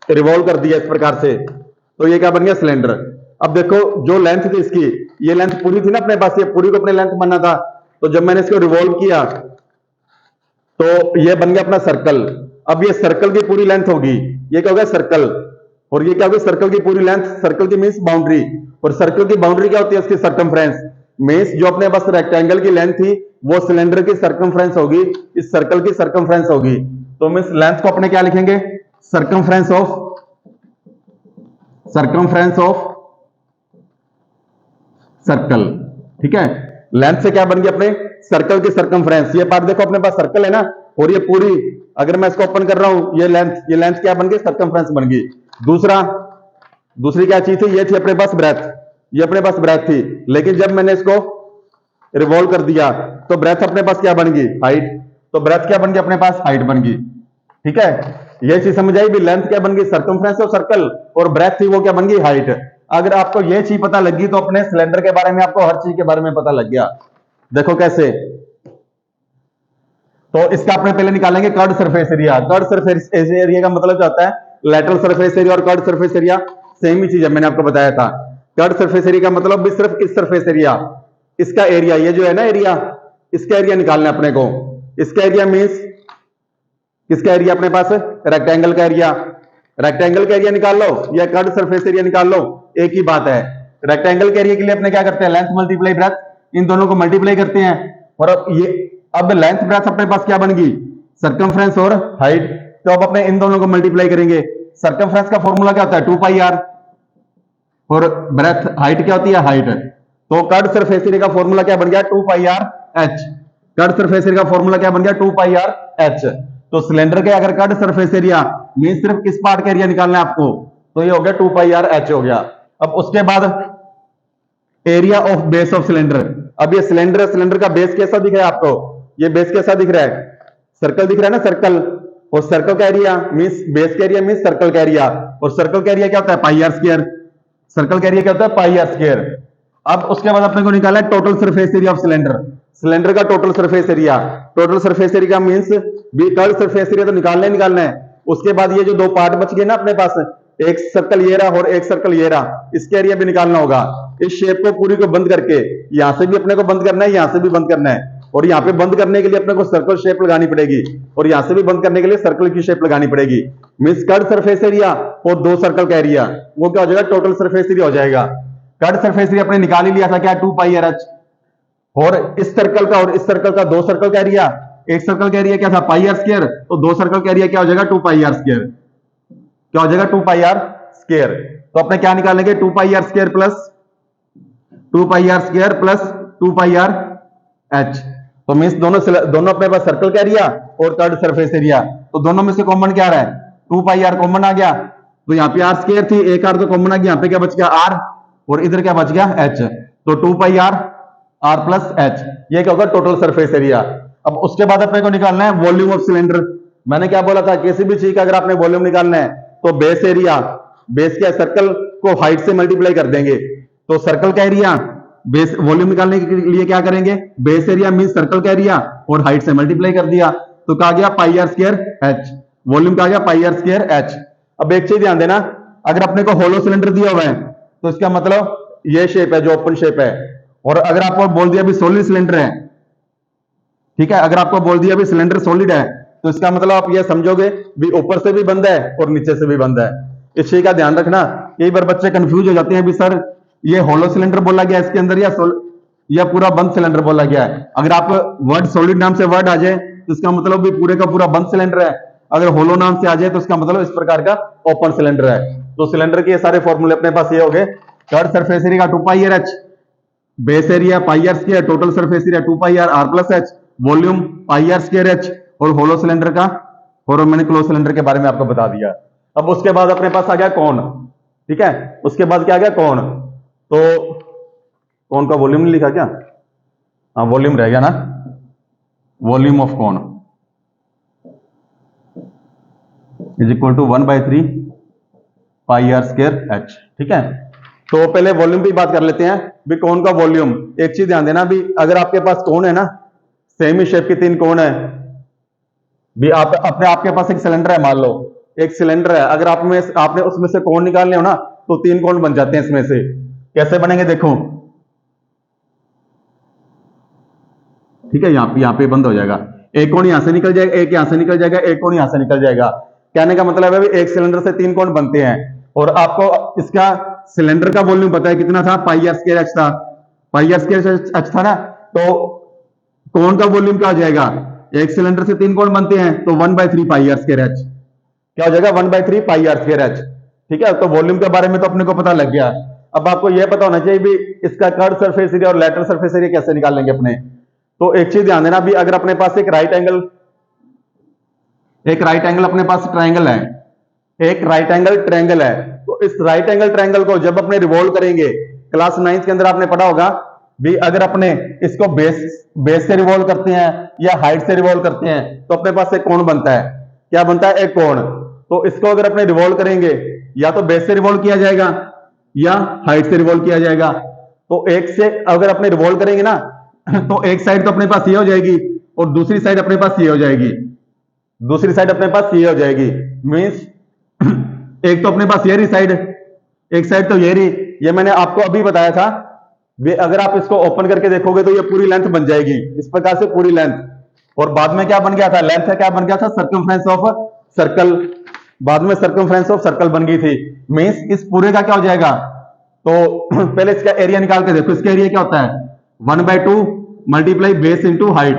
रिवॉल्व कर दिया इस प्रकार से तो ये क्या बन गया, सिलेंडर। अब देखो जो लेंथ थी इसकी, ये लेंथ पूरी थी ना अपने पास, ये पूरी को अपने लेंथ बनना था। तो जब मैंने इसको रिवॉल्व किया तो ये बन गया अपना सर्कल। अब ये सर्कल की पूरी लेंथ होगी, ये क्या होगा, सर्कल। और ये क्या होगी, सर्कल की पूरी लेंथ। सर्कल की मीन्स बाउंड्री, और सर्कल की बाउंड्री क्या होती है, उसकी सर्कमफ्रेंस। मीन्स जो अपने पास रेक्टेंगल की लेंथ थी वो सिलेंडर की सर्कमफ्रेंस होगी, इस सर्कल की सर्कमफ्रेंस होगी। तो मीन्स लेंथ को अपने क्या लिखेंगे, सर्कमफ्रेंस ऑफ सर्कल। ठीक है, लेंथ से क्या बन गया अपने, सर्कल की सर्कमफ्रेंस। ये पार्ट देखो अपने पास सर्कल है ना, और ये पूरी, अगर मैं इसको ओपन कर रहा हूं, ये लेंथ क्या बन गई, सर्कमफ्रेंस बन गई। दूसरी क्या चीज थी, ये थी अपने पास ब्रेथ, ये अपने पास ब्रेथ थी। लेकिन जब मैंने इसको रिवॉल्व कर दिया तो ब्रेथ अपने पास क्या बन गई, हाइट। तो ब्रेथ क्या बन गई अपने पास, हाइट बन गई। ठीक है, ये चीज समझ आई भी, लेंथ क्या बन गई, सर्कमफ्रेंस ऑफ सर्कल, और ब्रेथ थी वो क्या बन गई, हाइट। अगर आपको ये चीज पता लगी तो अपने सिलेंडर के बारे में आपको हर चीज के बारे में पता लग गया। देखो कैसे, तो इसका अपने पहले निकालेंगे curved surface area. Curd surface area का मतलब क्या होता है, लेटरल सरफेस एरिया और कर्ड सरफेस एरिया सेम ही चीज है, मैंने आपको बताया था। कर्ड सरफेस एरिया का मतलब भी सिर्फ इस सरफेस एरिया, इसका एरिया, ये जो है ना एरिया, इसका एरिया निकालना है अपने को। इसका एरिया मीन्स किसका एरिया, अपने पास रेक्टेंगल का एरिया। रेक्टेंगल का एरिया निकाल लो या कर्ड सरफेस एरिया निकाल लो, एक ही बात है। रेक्टेंगल के एरिया के लिए अपने क्या करते हैं, लेंथ मल्टीप्लाई ब्रेथ, इन दोनों को मल्टीप्लाई करते हैं। और अब लेंथ ब्रेथ अपने पास क्या बन गई, सर्कमफ्रेंस और हाइट। तो अब अपने इन दोनों को मल्टीप्लाई करेंगे। सर्कमफ्रेंस का फॉर्मूला क्या होता है, 2πr, और ब्रेथ हाइट क्या होती है, हाइट। तो कर्ड सरफेस एरिया का फॉर्मूला क्या बन गया, 2πr/h। कर्ड सरफेस एरिया का फॉर्मूला क्या बन गया, 2πr/h। तो सिलेंडर के अगर कर्ड सरफेस एरिया मीन सिर्फ किस पार्ट का एरिया निकालना है आपको, तो ये हो गया 2πr/h हो गया। अब उसके बाद area of base of cylinder. अब ये सिलेंडर, सिलेंडर का बेस कैसा दिख रहा है आपको, ये बेस कैसा दिख रहा है, सर्कल दिख रहा है ना, सर्कल। और सर्कल का एरिया मींस बेस का एरिया मींस सर्कल का एरिया, और सर्कल का एरिया क्या होता है, πr²। सर्कल का एरिया क्या होता है, πr²। अब उसके बाद अपने को निकाला है total surface area of cylinder. Cylinder का total surface area, total surface area means भी कर्ड सरफेस एरिया तो निकालना है। उसके बाद ये जो दो पार्ट बच गए ना अपने पास, एक सर्कल ये रहा और एक सर्कल ये रहा, इसके एरिया भी निकालना होगा। इस शेप को पूरी को बंद करके, यहां से भी अपने को बंद करना है, यहां से भी बंद करना है। और यहाँ पे बंद करने के लिए अपने को सर्कल शेप लगानी पड़ेगी और यहाँ से भी बंद करने के लिए सर्कल की शेप लगानी पड़ेगी। मींस कट सरफेस एरिया और 2 सर्कल का एरिया, वो क्या हो जाएगा, टोटल सरफेस एरिया हो जाएगा। कट सरफेस एरिया अपने निकाल ही लिया था, क्या, 2 पाई आर एच, और इस सर्कल का और इस सर्कल का 2 सर्कल का एरिया, एक सर्कल का एरिया क्या था, पाई आर स्क्वायर, तो 2 सर्कल का एरिया क्या हो जाएगा, 2 पाई आर स्क्वायर, क्या हो जाएगा, 2 पाई आर स्क्वायर। तो अपने क्या निकालेंगे, 2 pi are square plus 2 pi are square plus 2 pi R H. तो मींस दोनों अपने पास सर्कल का एरिया और कर्ड सरफेस एरिया, तो दोनों में से कॉमन क्या आ रहा है, 2 पाई आर कॉमन आ गया, तो यहाँ पे आर स्क्वायर थी, एक आर तो कॉमन आ गया, यहाँ पे क्या बच गया, आर, और इधर क्या बच गया, एच। तो 2 pi R R plus H, ये क्या होगा, टोटल सरफेस एरिया। अब उसके बाद अपने को निकालना है वॉल्यूम ऑफ सिलेंडर। मैंने क्या बोला था, किसी भी चीज का अगर आपने वॉल्यूम निकालना है तो बेस एरिया, बेस क्या, सर्कल को हाइट से मल्टीप्लाई कर देंगे, तो सर्कल का एरिया बेस वॉल्यूम निकालने के लिए क्या करेंगे, बेस एरिया मीन सर्कल का एरिया और हाइट से मल्टीप्लाई कर दिया, तो कहा गया pi are square H, volume कहा गया पाई आर स्क्वायर एच। अब एक चीज ध्यान देना, अगर अपने को होलो सिलेंडर दिया हुआ है तो इसका मतलब ये शेप है जो ओपन शेप है, और अगर आपको बोल दिया भी सॉलिड सिलेंडर है, ठीक है, अगर आपको बोल दिया भी सिलेंडर सॉलिड है, तो इसका मतलब आप ये समझोगे भी ऊपर से भी बंद है और नीचे से भी बंद है। इस चीज का ध्यान रखना, कई बार बच्चे कंफ्यूज हो जाते हैं भी सर ये होलो सिलेंडर बोला गया इसके अंदर या पूरा बंद सिलेंडर बोला गया है। अगर आप वर्ड सॉलिड नाम से वर्ड आ जाए तो इसका मतलब भी पूरे का पूरा बंद सिलेंडर है, अगर होलो नाम से आ जाए तो इसका मतलब इस प्रकार का ओपन सिलेंडर है। तो सिलेंडर के ये सारे फॉर्मूले अपने पास ये हो गए, कर्ड सरफेस एरिया का 2 pi R H, base area pi are square, total surface area 2 pi R R plus H, volume pi are square H, और होलो सिलेंडर का, और मैंने क्लोज सिलेंडर के बारे में आपको बता दिया। अब उसके बाद अपने पास आ गया कौन, ठीक है, उसके बाद क्या आ गया कौन, तो कौन का वॉल्यूम नहीं लिखा क्या, हाँ वॉल्यूम रह गया ना, volume of cone is equal to 1/3 pi are square h, ठीक है। तो पहले वॉल्यूम की बात कर लेते हैं भी कौन का वॉल्यूम। एक चीज ध्यान देना भी, अगर आपके पास कौन है ना, सेम ही शेप की 3 कौन है भी, आपके पास एक सिलेंडर है, मान लो एक सिलेंडर है, अगर आपने उसमें से कौन निकालने हो ना तो 3 कौन बन जाते हैं इसमें से। कैसे बनेंगे देखो, ठीक है, यहाँ पे बंद हो जाएगा, एक कौन यहां से निकल जाएगा, एक यहां से निकल जाएगा, एक कौन यहां से निकल जाएगा। कहने का मतलब है एक सिलेंडर से 3 कौन बनते हैं, और आपको इसका सिलेंडर का वॉल्यूम पता है कितना था, पाई आर स्क्वायर एच था, पाई आर स्क्वायर एच था ना, तो कौन का वॉल्यूम क्या हो जाएगा, एक सिलेंडर से 3 कौन बनते हैं तो 1/3 पाई आर स्क्वायर एच, क्या हो जाएगा 1/3 पाई आर स्क्वायर एच, ठीक है। तो वॉल्यूम के बारे में तो अपने को पता लग गया। अब आपको यह पता होना चाहिए भी इसका कर्व सरफेस एरिया और लेटरल सरफेस एरिया कैसे निकालेंगे अपने। तो एक चीज ध्यान देना भी, अगर अपने पास एक राइट एंगल अपने पास ट्रायंगल है, एक राइट एंगल ट्रायंगल है, तो इस राइट एंगल ट्रायंगल को जब अपने रिवॉल्व करेंगे, क्लास 9th के अंदर आपने पढ़ा होगा भी, अगर अपने इसको बेस से रिवॉल्व करते हैं या हाइट से रिवॉल्व करते हैं तो अपने पास एक कोण बनता है, क्या बनता है, एक कोण। तो इसको अगर अपने रिवॉल्व करेंगे, या तो बेस से रिवॉल्व किया जाएगा या हाइट से रिवॉल्व किया जाएगा। तो एक से अगर अपने रिवॉल्व करेंगे ना तो एक साइड तो अपने पास ये हो जाएगी और दूसरी साइड अपने पास ये हो जाएगी, दूसरी साइड अपने पास ये हो जाएगी। मींस एक तो अपने पास ये रही साइड, एक साइड तो ये रही, ये मैंने आपको अभी बताया था, अगर आप इसको ओपन करके देखोगे तो ये पूरी लेंथ बन जाएगी, इस प्रकार से पूरी लेंथ। और बाद में क्या बन गया था, लेंथ क्या बन गया था, सर्कमफ्रेंस ऑफ सर्कल, बाद में सर्कमफ्रेंस ऑफ सर्कल बन गई थी। मींस इस पूरे का क्या हो जाएगा, तो पहले इसका एरिया निकाल के देखो, इसका एरिया क्या होता है, 1/2 multiply base into height,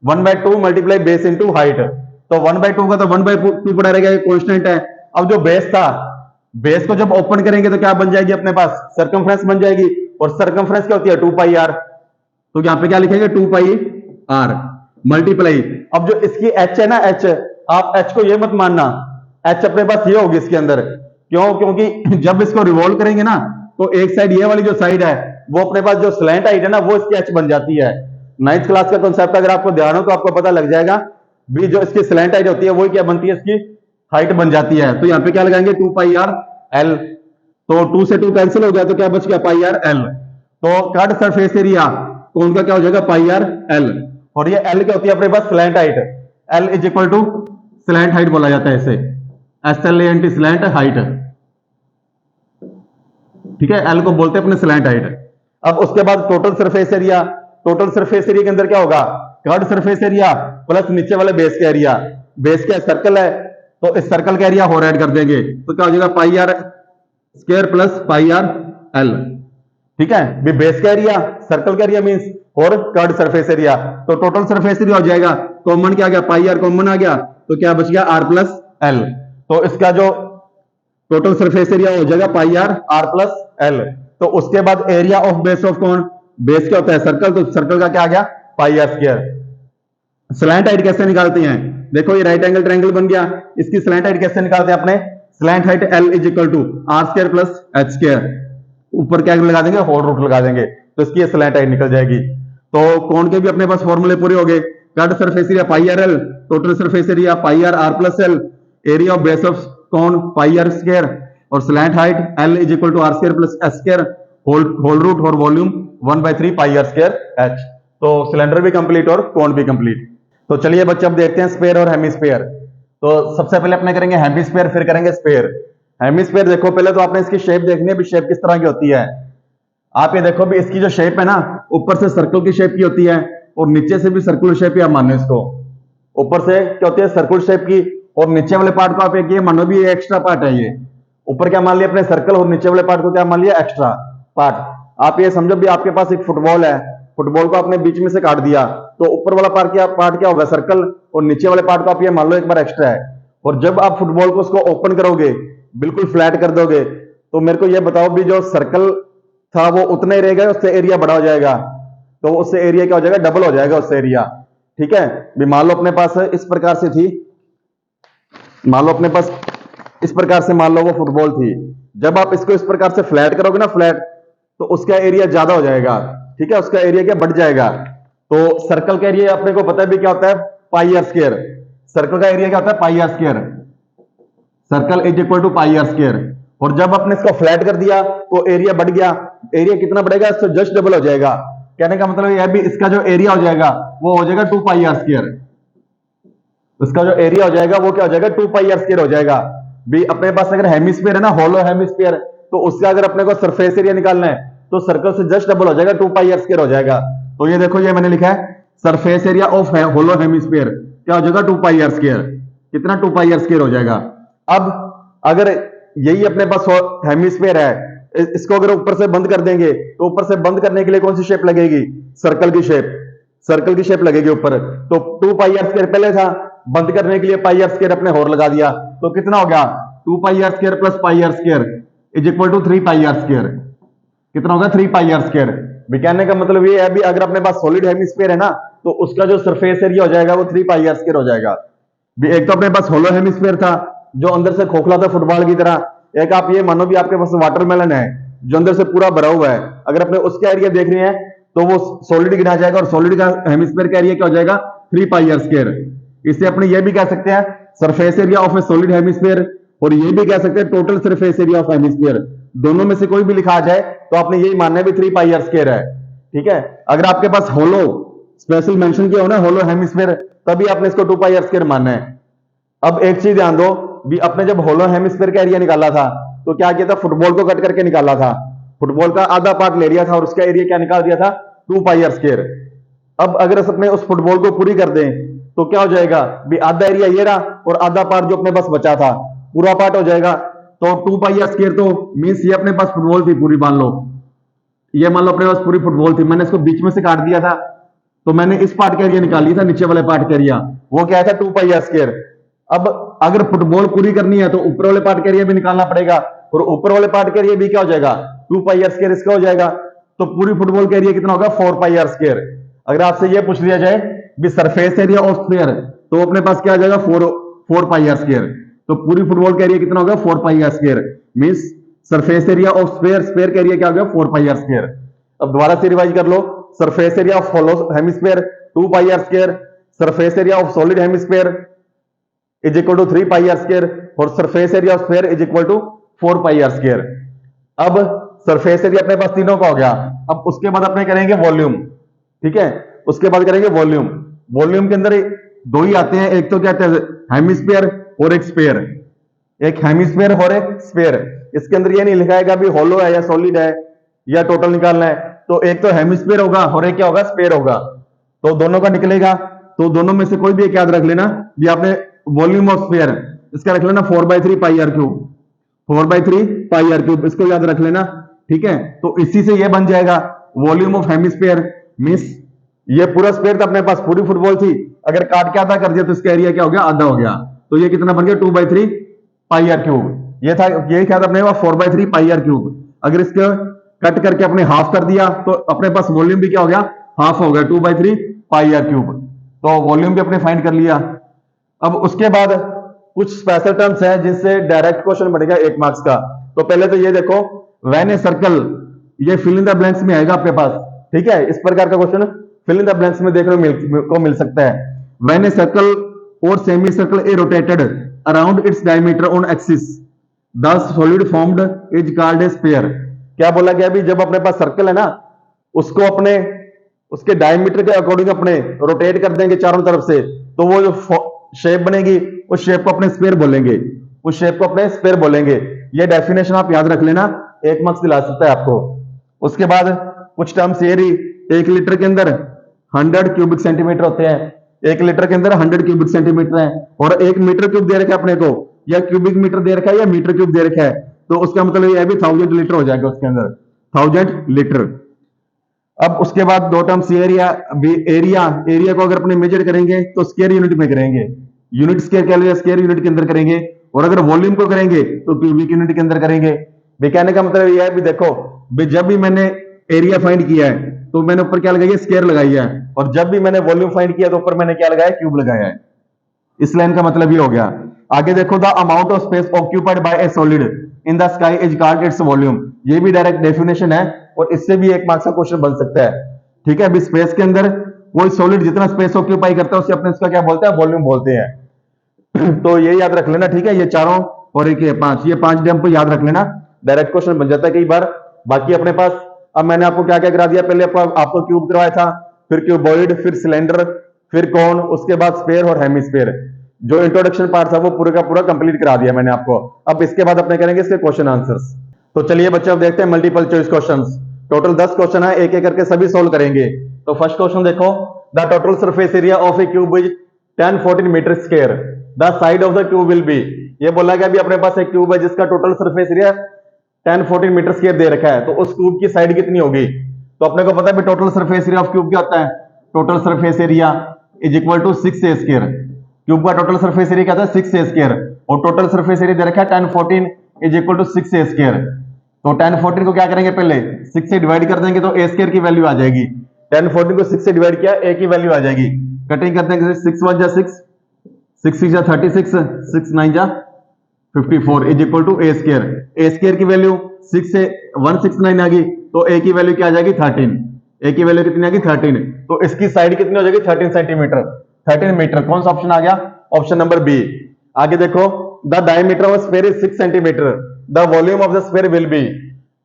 1/2 multiply base into height. तो 1/2 का तो 1/2 पड़ा रहेगा, कॉन्स्टेंट है। अब जो बेस था, बेस को जब ओपन करेंगे तो क्या बन जाएगी अपने पास, सर्कमफ्रेंस बन जाएगी, और सर्कमफ्रेंस क्या होती है 2 पाई आर, तो यहां पे क्या लिखेंगे 2 पाई आर मल्टीप्लाई। अब जो इसकी एच है ना, एच, आप एच को ये मत मानना, एच अपने पास ये होगी इसके अंदर, क्यों, क्योंकि जब इसको रिवॉल्व करेंगे ना तो एक साइड ये वाली जो साइड है वो अपने पास जो स्लैंट हाइट है ना वो इसकी एच बन जाती है। 9th क्लास का कॉन्सेप्ट अगर आपको ध्यान हो तो आपको पता लग जाएगा भी, जो इसकी स्लैंट हाइट होती है वो क्या बनती है, इसकी हाइट बन जाती है। तो यहाँ पे क्या लगाएंगे 2 पाई आर एल, तो 2 से 2 कैंसिल हो गया तो क्या बच गया पाई आर एल। तो कट सरफेस एरिया कौन का क्या हो जाएगा, पाई आर एल, और ये एल क्या होती है अपने पास, slant height, L is equal to slant height बोला जाता है इसे, SLANT स्लैंट हाइट, ठीक है, एल को बोलते हैं अपने स्लैंट हाइट। अब उसके बाद total surface area, total surface area के अंदर क्या होगा, कर्ड सरफेस एरिया प्लस नीचे वाले बेस का एरिया। बेस का सर्कल है तो इस सर्कल का एरिया और ऐड कर देंगे तो क्या हो जाएगा pi are square plus pi R L. ठीक है, भी बेस का एरिया, सर्कल का एरिया मींस और कर्ड सरफेस एरिया, तो टोटल सरफेस एरिया हो जाएगा, कॉमन क्या आ गया पाई आर कॉमन आ गया, तो क्या बच गया आर प्लस एल। तो इसका जो टोटल सरफेस एरिया हो जाएगा पाई आर प्लस एल। तो उसके बाद एरिया ऑफ बेस ऑफ कौन, बेस क्या होता है सर्कल, तो सर्कल का क्या आ गया pi are square. Slant height कैसे निकालते हैं, देखो ये राइट एंगल ट्रायंगल बन गया, इसकी स्लैंट हाइट कैसे निकालते हैं अपने, slant height L is equal to are square plus H square, ऊपर क्या लगा देंगे होल रूट लगा देंगे, तो इसकी स्लैंट हाइट निकल जाएगी। तो कोण के भी अपने पास फॉर्मूले पूरे हो गए, curved surface area pi R L, total surface area pi R plus L, area of base of cone pi are square, और slant height L is equal to are square plus H square, whole root और volume 1/3 pi are square H. तो cylinder भी complete और cone भी complete. तो चलिए बच्चे अब देखते हैं स्फीयर और हेमिस्फीयर। तो सबसे पहले अपने करेंगे हेमिस्फीयर, फिर करेंगे स्फीयर। हेमिस्फीयर देखो पहले तो आपने इसकी शेप देखनी है, भी शेप किस तरह की होती है। आप ये देखो भी इसकी जो शेप है ना, ऊपर से सर्कल की शेप की होती है और नीचे से भी सर्कुलर शेप ही आप मानो इसको। ऊपर से क्या होती है सर्कुलर शेप की, और नीचे वाले पार्ट को आप एक ये मानो भी एक्स्ट्रा पार्ट है, ये ऊपर क्या मान लिया अपने सर्कल और नीचे वाले पार्ट को क्या मान लिया एक्स्ट्रा पार्ट। आप ये समझो भी आपके पास एक फुटबॉल है, फुटबॉल को आपने बीच में से काट दिया, तो ऊपर वाला पार्ट क्या होगा सर्कल, और नीचे वाले पार्ट को आप ये मान लो एक बार एक्स्ट्रा है। और जब आप फुटबॉल को उसको ओपन करोगे, बिल्कुल फ्लैट कर दोगे, तो मेरे को ये बताओ भी जो सर्कल था वो उतना ही रहेगा, उससे एरिया बड़ा हो जाएगा, तो उससे एरिया क्या हो जाएगा डबल हो जाएगा उससे एरिया। ठीक है, भी मान लो अपने पास इस प्रकार से थी, मान लो अपने पास इस प्रकार से मान लो वो फुटबॉल थी, जब आप इसको इस प्रकार से फ्लैट करोगे ना फ्लैट, तो उसका एरिया ज्यादा हो जाएगा। ठीक है, उसका एरिया क्या बढ़ जाएगा। तो सर्कल का एरिया अपने को पता है भी क्या होता है पाई आर स्क्वायर, सर्कल का एरिया क्या होता है pi are square, circle is equal to pi are square. और जब आपने इसको फ्लैट कर दिया तो एरिया बढ़ गया, एरिया कितना बढ़ेगा इससे जस्ट डबल हो जाएगा। कहने का मतलब यह भी इसका जो एरिया हो जाएगा वो हो जाएगा 2 पाई आर स्क्वायर, उसका जो एरिया हो जाएगा वो क्या हो जाएगा 2 पाई आर स्क्वायर हो जाएगा। भी अपने पास अगर हेमिस्फीयर है ना, होलो हेमिस्फीयर, तो उसका अगर अपने को सरफेस एरिया निकालना है तो सर्कल से जस्ट डबल हो जाएगा 2 पाई आर स्क्वायर हो जाएगा। तो ये देखो ये मैंने लिखा है surface area of hollow hemisphere क्या हो जाएगा 2 पाई आर स्क्वायर, कितना 2 पाई आर स्क्वायर हो जाएगा। अब अगर यही अपने पास हेमिस्फीयर है, इसको अगर ऊपर से बंद कर देंगे तो ऊपर से बंद करने के लिए कौन सी शेप लगेगी, सर्कल की शेप, सर्कल की शेप लगेगी ऊपर। तो 2 पाई आर स्क्वायर पहले था, बंद करने के लिए पाई आर स्क्वायर अपने और लगा दिया, तो कितना हो गया 2 pi are square plus pi are square is equal to 3 pi are square, कितना होगा 3 पाई आर स्क्वायर। कहने का मतलब ये है भी अगर अपने पास सॉलिड हेमिस्फीयर है ना, तो उसका जो सरफेस एरिया हो जाएगा वो 3 पाई आर स्क्वायर हो जाएगा। भी एक तो अपने पास होलो हेमिस्फीयर था जो अंदर से खोखला था फुटबॉल की तरह, एक आप ये मानो भी आपके पास वाटरमेलन है जो अंदर से पूरा भरा हुआ है, अगर अपने उसका एरिया देख रहे हैं तो वो सॉलिड गिना जाएगा, और सॉलिड का हेमिस्फीयर का एरिया क्या हो जाएगा 3 पाई आर स्क्वायर। इससे अपने ये भी कह सकते हैं surface area of A solid hemisphere, और ये भी कह सकते हैं total surface area of hemisphere. दोनों में से कोई भी लिखा आ जाए तो आपने यही मानना है भी 3 पाई आर स्क्वायर है। ठीक है, अगर आपके पास होलो स्पेशल मेंशन किया हो ना होलो हेमिस्फीयर, तभी आपने इसको 2 पाई आर स्क्वायर मानना है। अब एक चीज ध्यान दो भी अपने जब होलो हेमिस्फीयर का एरिया निकाला था तो क्या किया था, फुटबॉल को कट करके निकाला था, फुटबॉल का आधा पार्ट ले लिया था और उसका एरिया क्या निकाल दिया था 2 पाई आर स्क्वायर। अब अगर अपने उस फुटबॉल को पूरी कर दें तो क्या हो जाएगा भी आधा एरिया ये रहा और आधा पार्ट जो अपने पास बचा था पूरा पार्ट हो जाएगा। तो 2 पाई आर स्क्वायर तो मींस ये अपने पास फुटबॉल थी पूरी, मान लो ये मान लो अपने पास पूरी फुटबॉल थी, मैंने इसको बीच में से काट दिया था, तो मैंने इस पार्ट का एरिया निकाल लिया था, नीचे वाले पार्ट का एरिया वो क्या था 2 पाई आर स्क्वायर। अब अगर फुटबॉल पूरी करनी है तो ऊपर वाले पार्ट का एरिया भी निकालना पड़ेगा, और ऊपर वाले पार्ट का एरिया भी क्या हो जाएगा 2 पाई आर स्क्वायर इसका हो जाएगा। तो पूरी फुटबॉल का एरिया कितना होगा 4 पाई आर स्क्वायर। अगर आपसे ये पूछ लिया जाए भी सरफेस एरिया ऑफ स्फीयर, तो अपने पास क्या आ जाएगा 4 पाई आर स्क्वायर। तो पूरी फुटबॉल का एरिया कितना होगा 4 pi are square, means surface area of sphere, sphere का एरिया क्या हो गया 4 पाई आर स्क्वायर। अब दोबारा से रिवाइज कर लो, surface area of hollow hemisphere 2 pi are square, surface area of solid hemisphere is equal to 3 pi are square, और surface area of sphere is equal to 4 pi are square. अब surface area अपने पास तीनों का हो गया। अब उसके बाद अपने करेंगे वॉल्यूम। ठीक है, उसके बाद करेंगे वॉल्यूम। वॉल्यूम के अंदर दो ही आते हैं, एक तो क्या कहते हैं हेमिस्फीयर और एक स्फीयर, एक हेमिस्फीयर और एक स्फीयर। इसके अंदर ये नहीं लिखाएगा भी होलो है या सॉलिड है या टोटल निकालना है, तो एक तो हेमिस्फीयर होगा और एक क्या होगा स्फीयर होगा। तो दोनों का निकलेगा, तो दोनों में से कोई भी एक याद रख लेना। ये आपने वॉल्यूम ऑफ स्फीयर, इसका रख लेना 4/3 πr³ 4/3 πr³, इसको याद रख लेना। ठीक है, तो इसी से ये बन जाएगा वॉल्यूम ऑफ हेमिस्फीयर। मिस ये पूरा स्फीयर था अपने पास, पूरी फुटबॉल थी, अगर काट के आधा कर दिया तो इसका एरिया क्या हो गया, आधा हो गया। तो ये कितना बन गया 2/3 πr³। ये था, यही क्या था अपने पास 4/3 πr³। अगर इसको कट करके अपने हाफ कर दिया तो अपने पास वॉल्यूम भी क्या हो गया, हाफ हो गया 2/3 πr³। तो वॉल्यूम भी अपने फाइंड कर लिया। अब उसके बाद कुछ स्पेशल टर्म्स हैं जिनसे डायरेक्ट क्वेश्चन बनेगा 1 मार्क्स का। तो पहले तो ये देखो, व्हेन ए सर्कल, ये फिल इन द ब्लैंक्स में आएगा आपके पास। ठीक है, इस प्रकार का question fill in the blanks में देखने को मिल सकता है। व्हेन ए सर्कल और semi circle a rotated around its diameter on axis the solid formed is called a sphere. क्या बोला गया अभी, जब अपने पास सर्कल है ना, उसको अपने उसके डायमीटर के अकॉर्डिंग अपने रोटेट कर देंगे चारों तरफ से, तो वो जो शेप बनेगी उस शेप को अपने स्फीयर बोलेंगे, उस शेप को अपने स्फीयर बोलेंगे। ये डेफिनेशन आप याद रख लेना, 1 मार्क्स दिला सकता है आपको। उसके बाद कुछ टर्म्स ये रही, 1 लीटर के अंदर 100 क्यूबिक सेंटीमीटर होते हैं, 1 लीटर के अंदर 100 क्यूबिक सेंटीमीटर है, और 1 मीटर क्यूब दे रखा है अपने को, या क्यूबिक मीटर दे रखा है या मीटर क्यूब दे रखा है, तो उसका मतलब ये भी 1000 लीटर हो जाएगा उसके अंदर, 1000 लीटर। अब उसके बाद 2 टर्म्स एरिया, एरिया को अगर अपने मेजर करेंगे तो स्क्वायर यूनिट में करेंगे, यूनिट स्क्वायर क्या लेगा, स्क्वायर यूनिट के अंदर करेंगे। और अगर वॉल्यूम को करेंगे तो क्यूबिक यूनिट के अंदर करेंगे। कहने का मतलब यह है भी देखो, जब भी मैंने एरिया फाइंड किया है तो मैंने ऊपर क्या लगाई है, स्क्वायर लगाई है, और जब भी मैंने वॉल्यूम फाइंड किया तो ऊपर मैंने क्या लगाया, क्यूब लगाया है। इस लाइन का मतलब ये हो गया। आगे देखो, the amount of space occupied by A solid in the sky is called its volume. ये भी डायरेक्ट डेफिनेशन है और इससे भी 1 मार्क्स का क्वेश्चन बन सकता है। ठीक है, अभी स्पेस के अंदर कोई सॉलिड जितना स्पेस ऑक्यूपाई करता है उसे अपने इसका क्या बोलते हैं, वॉल्यूम बोलते हैं। तो ये याद रख लेना। ठीक है, ये चारों और एक ये 5, ये 5 डैम को याद रख लेना, डायरेक्ट क्वेश्चन बन जाता है कई बार। बाकी अपने पास अब मैंने आपको क्या क्या करा दिया, पहले आपको क्यूब करवाया था, फिर क्यूबॉइड, फिर सिलेंडर, फिर कोन, उसके बाद स्फीयर और हेमिस्फीयर। जो इंट्रोडक्शन पार्ट था वो पूरे का पूरा कंप्लीट करा दिया मैंने आपको। अब इसके बाद अपने करेंगे इसके क्वेश्चन आंसर्स। तो चलिए बच्चे अब देखते हैं multiple choice questions. Total 10 question है, एक एक करके सभी सोल्व करेंगे। तो फर्स्ट क्वेश्चन देखो, the total surface area of a cube is 1014 metre square, the side of the cube will be. ये बोला गया अभी अपने पास एक क्यूब है जिसका total surface area 1014 metre square दे रखा है, तो उस क्यूब की साइड कितनी होगी। तो अपने को पता है total surface area of cube क्या होता है, total surface area is equal to 6a square. Cube का टोटल सरफेस एरिया क्या था, 6a स्क्वायर, और टोटल सरफेस एरिया दे रखा है 1014 is equal to 6a square. तो 1014 को क्या करेंगे, पहले 6 से डिवाइड कर देंगे तो a स्क्वायर की वैल्यू आ जाएगी। 1014 को 6 से डिवाइड किया, a की वैल्यू आ जाएगी। कटिंग कर देंगे, 6 1 जा 6, 6 6 जा 36, 6 9 जा 54 is equal to a square. a square की वैल्यू 6 से 169 आ गई, तो a की वैल्यू क्या आ जाएगी 13। a की वैल्यू कितनी आ गई 13, तो इसकी साइड कितनी हो जाएगी 13 सेंटीमीटर, 13 मीटर। कौन सा ऑप्शन आ गया, ऑप्शन नंबर बी। आगे देखो, the diameter of sphere is 6 centimetre, the volume of the sphere will be.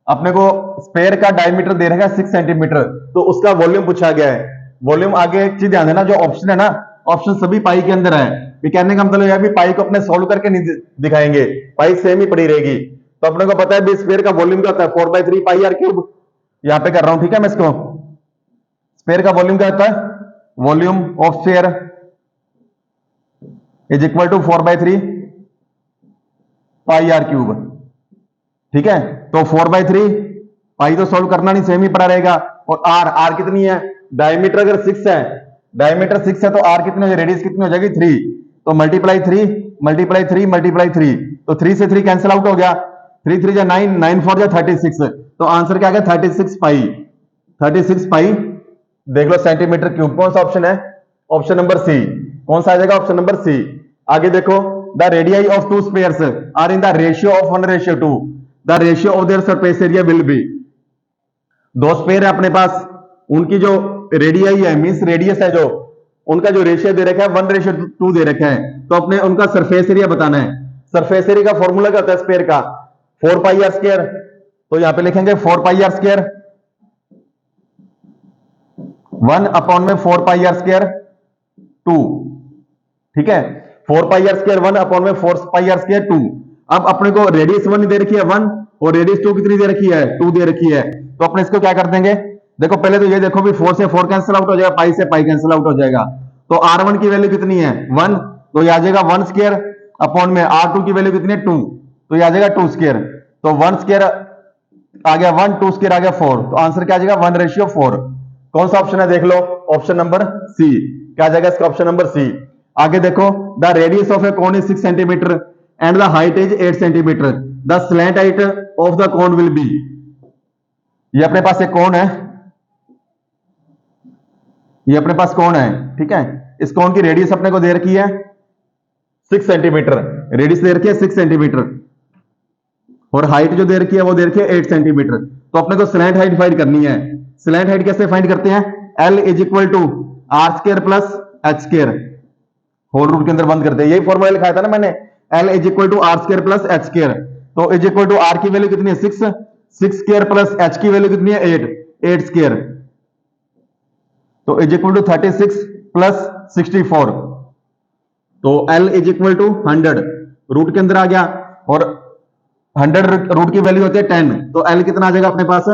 अपने को स्फीयर का डायमीटर दे रखा है 6 सेंटीमीटर, तो उसका वॉल्यूम पूछा गया है। वॉल्यूम, आगे एक चीज ध्यान देना, जो ऑप्शन है ना, ऑप्शन सभी पाई के अंदर है। ये कहने का मतलब यह भी पाई को अपने सॉल्व करके नहीं दिखाएंगे, पाई सेम ही पड़ी रहेगी। तो अपने को पता है स्फीयर का वॉल्यूम क्या होता है, 4/3 πr³। यहां पे कर रहा हूं, ठीक है मैं इसको। स्फीयर का वॉल्यूम क्या होता है, volume of sphere is equal to 4/3 πr³। ठीक है, तो 4/3 पाई तो सॉल्व करना नहीं, सेम ही पड़ा रहेगा। और आर कितनी है, डायमीटर अगर 6 है, डायमीटर 6 है तो आर कितनी हो जाएगी, रेडियस कितनी हो जाएगी 3, तो मल्टीप्लाई 3 मल्टीप्लाई 3 मल्टीप्लाई 3, तो 3 से 3 कैंसिल आउट हो गया, 3 3 जा 9, 9 4 जा 36, तो आंसर क्या आ गया 36 पाई। 36 पाई देख लो सेंटीमीटर क्यूब। कौन सा ऑप्शन है, ऑप्शन नंबर सी। कौन सा आ जाएगा, ऑप्शन नंबर सी। आगे देखो, the radii of two spheres are in the ratio of 1:2, the ratio of their surface area will be. दो स्फीयर है अपने पास, उनकी जो रेडियाई है, मींस रेडियस है, जो उनका जो रेशियो दे रखा है 1:2 दे रखा है, तो अपने उनका सरफेस एरिया बताना है। सरफेस एरिया का फॉर्मूला क्या होता है स्फीयर का, 4πr²। तो यहां पे लिखेंगे 4πr², 1/4πr², 2। ठीक है, 4πr², 1/4πr², 2। अब अपने को रेडियस 1 दे रखी है 1, और रेडियस 2 कितनी दे रखी है, 2 दे रखी है, तो अपने इसको क्या कर देंगे, देखो पहले तो ये देखो भी 4 से 4 कैंसिल आउट हो जाएगा, पाई से पाई कैंसिल आउट हो जाएगा। तो R1 की वैल्यू कितनी है 1, तो ये आ जाएगा 1 स्क्वायर अपॉन में R2 की वैल्यू कितनी है 2, तो ये आ जाएगा 2 स्क्वायर। तो 1 स्क्वायर आ गया 1, 2 स्क्वायर आ गया 4, तो आंसर क्या आ जाएगा 1:4। कौन सा ऑप्शन है देख लो, ऑप्शन नंबर सी। क्या आ जाएगा इसका ऑप्शन नंबर सी। आगे देखो the radius of a cone is 6 centimetre and the height is 8 centimetre, the slant height of the cone will be. ये अपने पास एक कोन है, ये अपने पास कोन है, ठीक है। इस कोन की रेडियस अपने को दे रखी है 6 सेंटीमीटर, रेडियस दे रखी है 6 सेंटीमीटर, और हाइट जो दे रखी है वो दे रखी है 8 सेंटीमीटर। तो अपने को स्लैंट हाइट फाइंड करनी है। स्लैंट हाइट कैसे फाइंड करते हैं, L is equal to R square plus H square, whole root के अंदर बंद करते हैं, यही फॉर्मूला लिखाया था ना मैंने, L is equal to R square plus H square. तो इज इक्वल टू आर की वैल्यू कितनी है 6, 6 स्क्र प्लस एच की वैल्यू कितनी है 8, 8 स्क्र, तो इज इक्वल टू 36 प्लस 64। तो L is equal to 100, root के अंदर आ गया, और 100 रूट की वैल्यू होती है 10, तो L कितना आ जाएगा अपने पास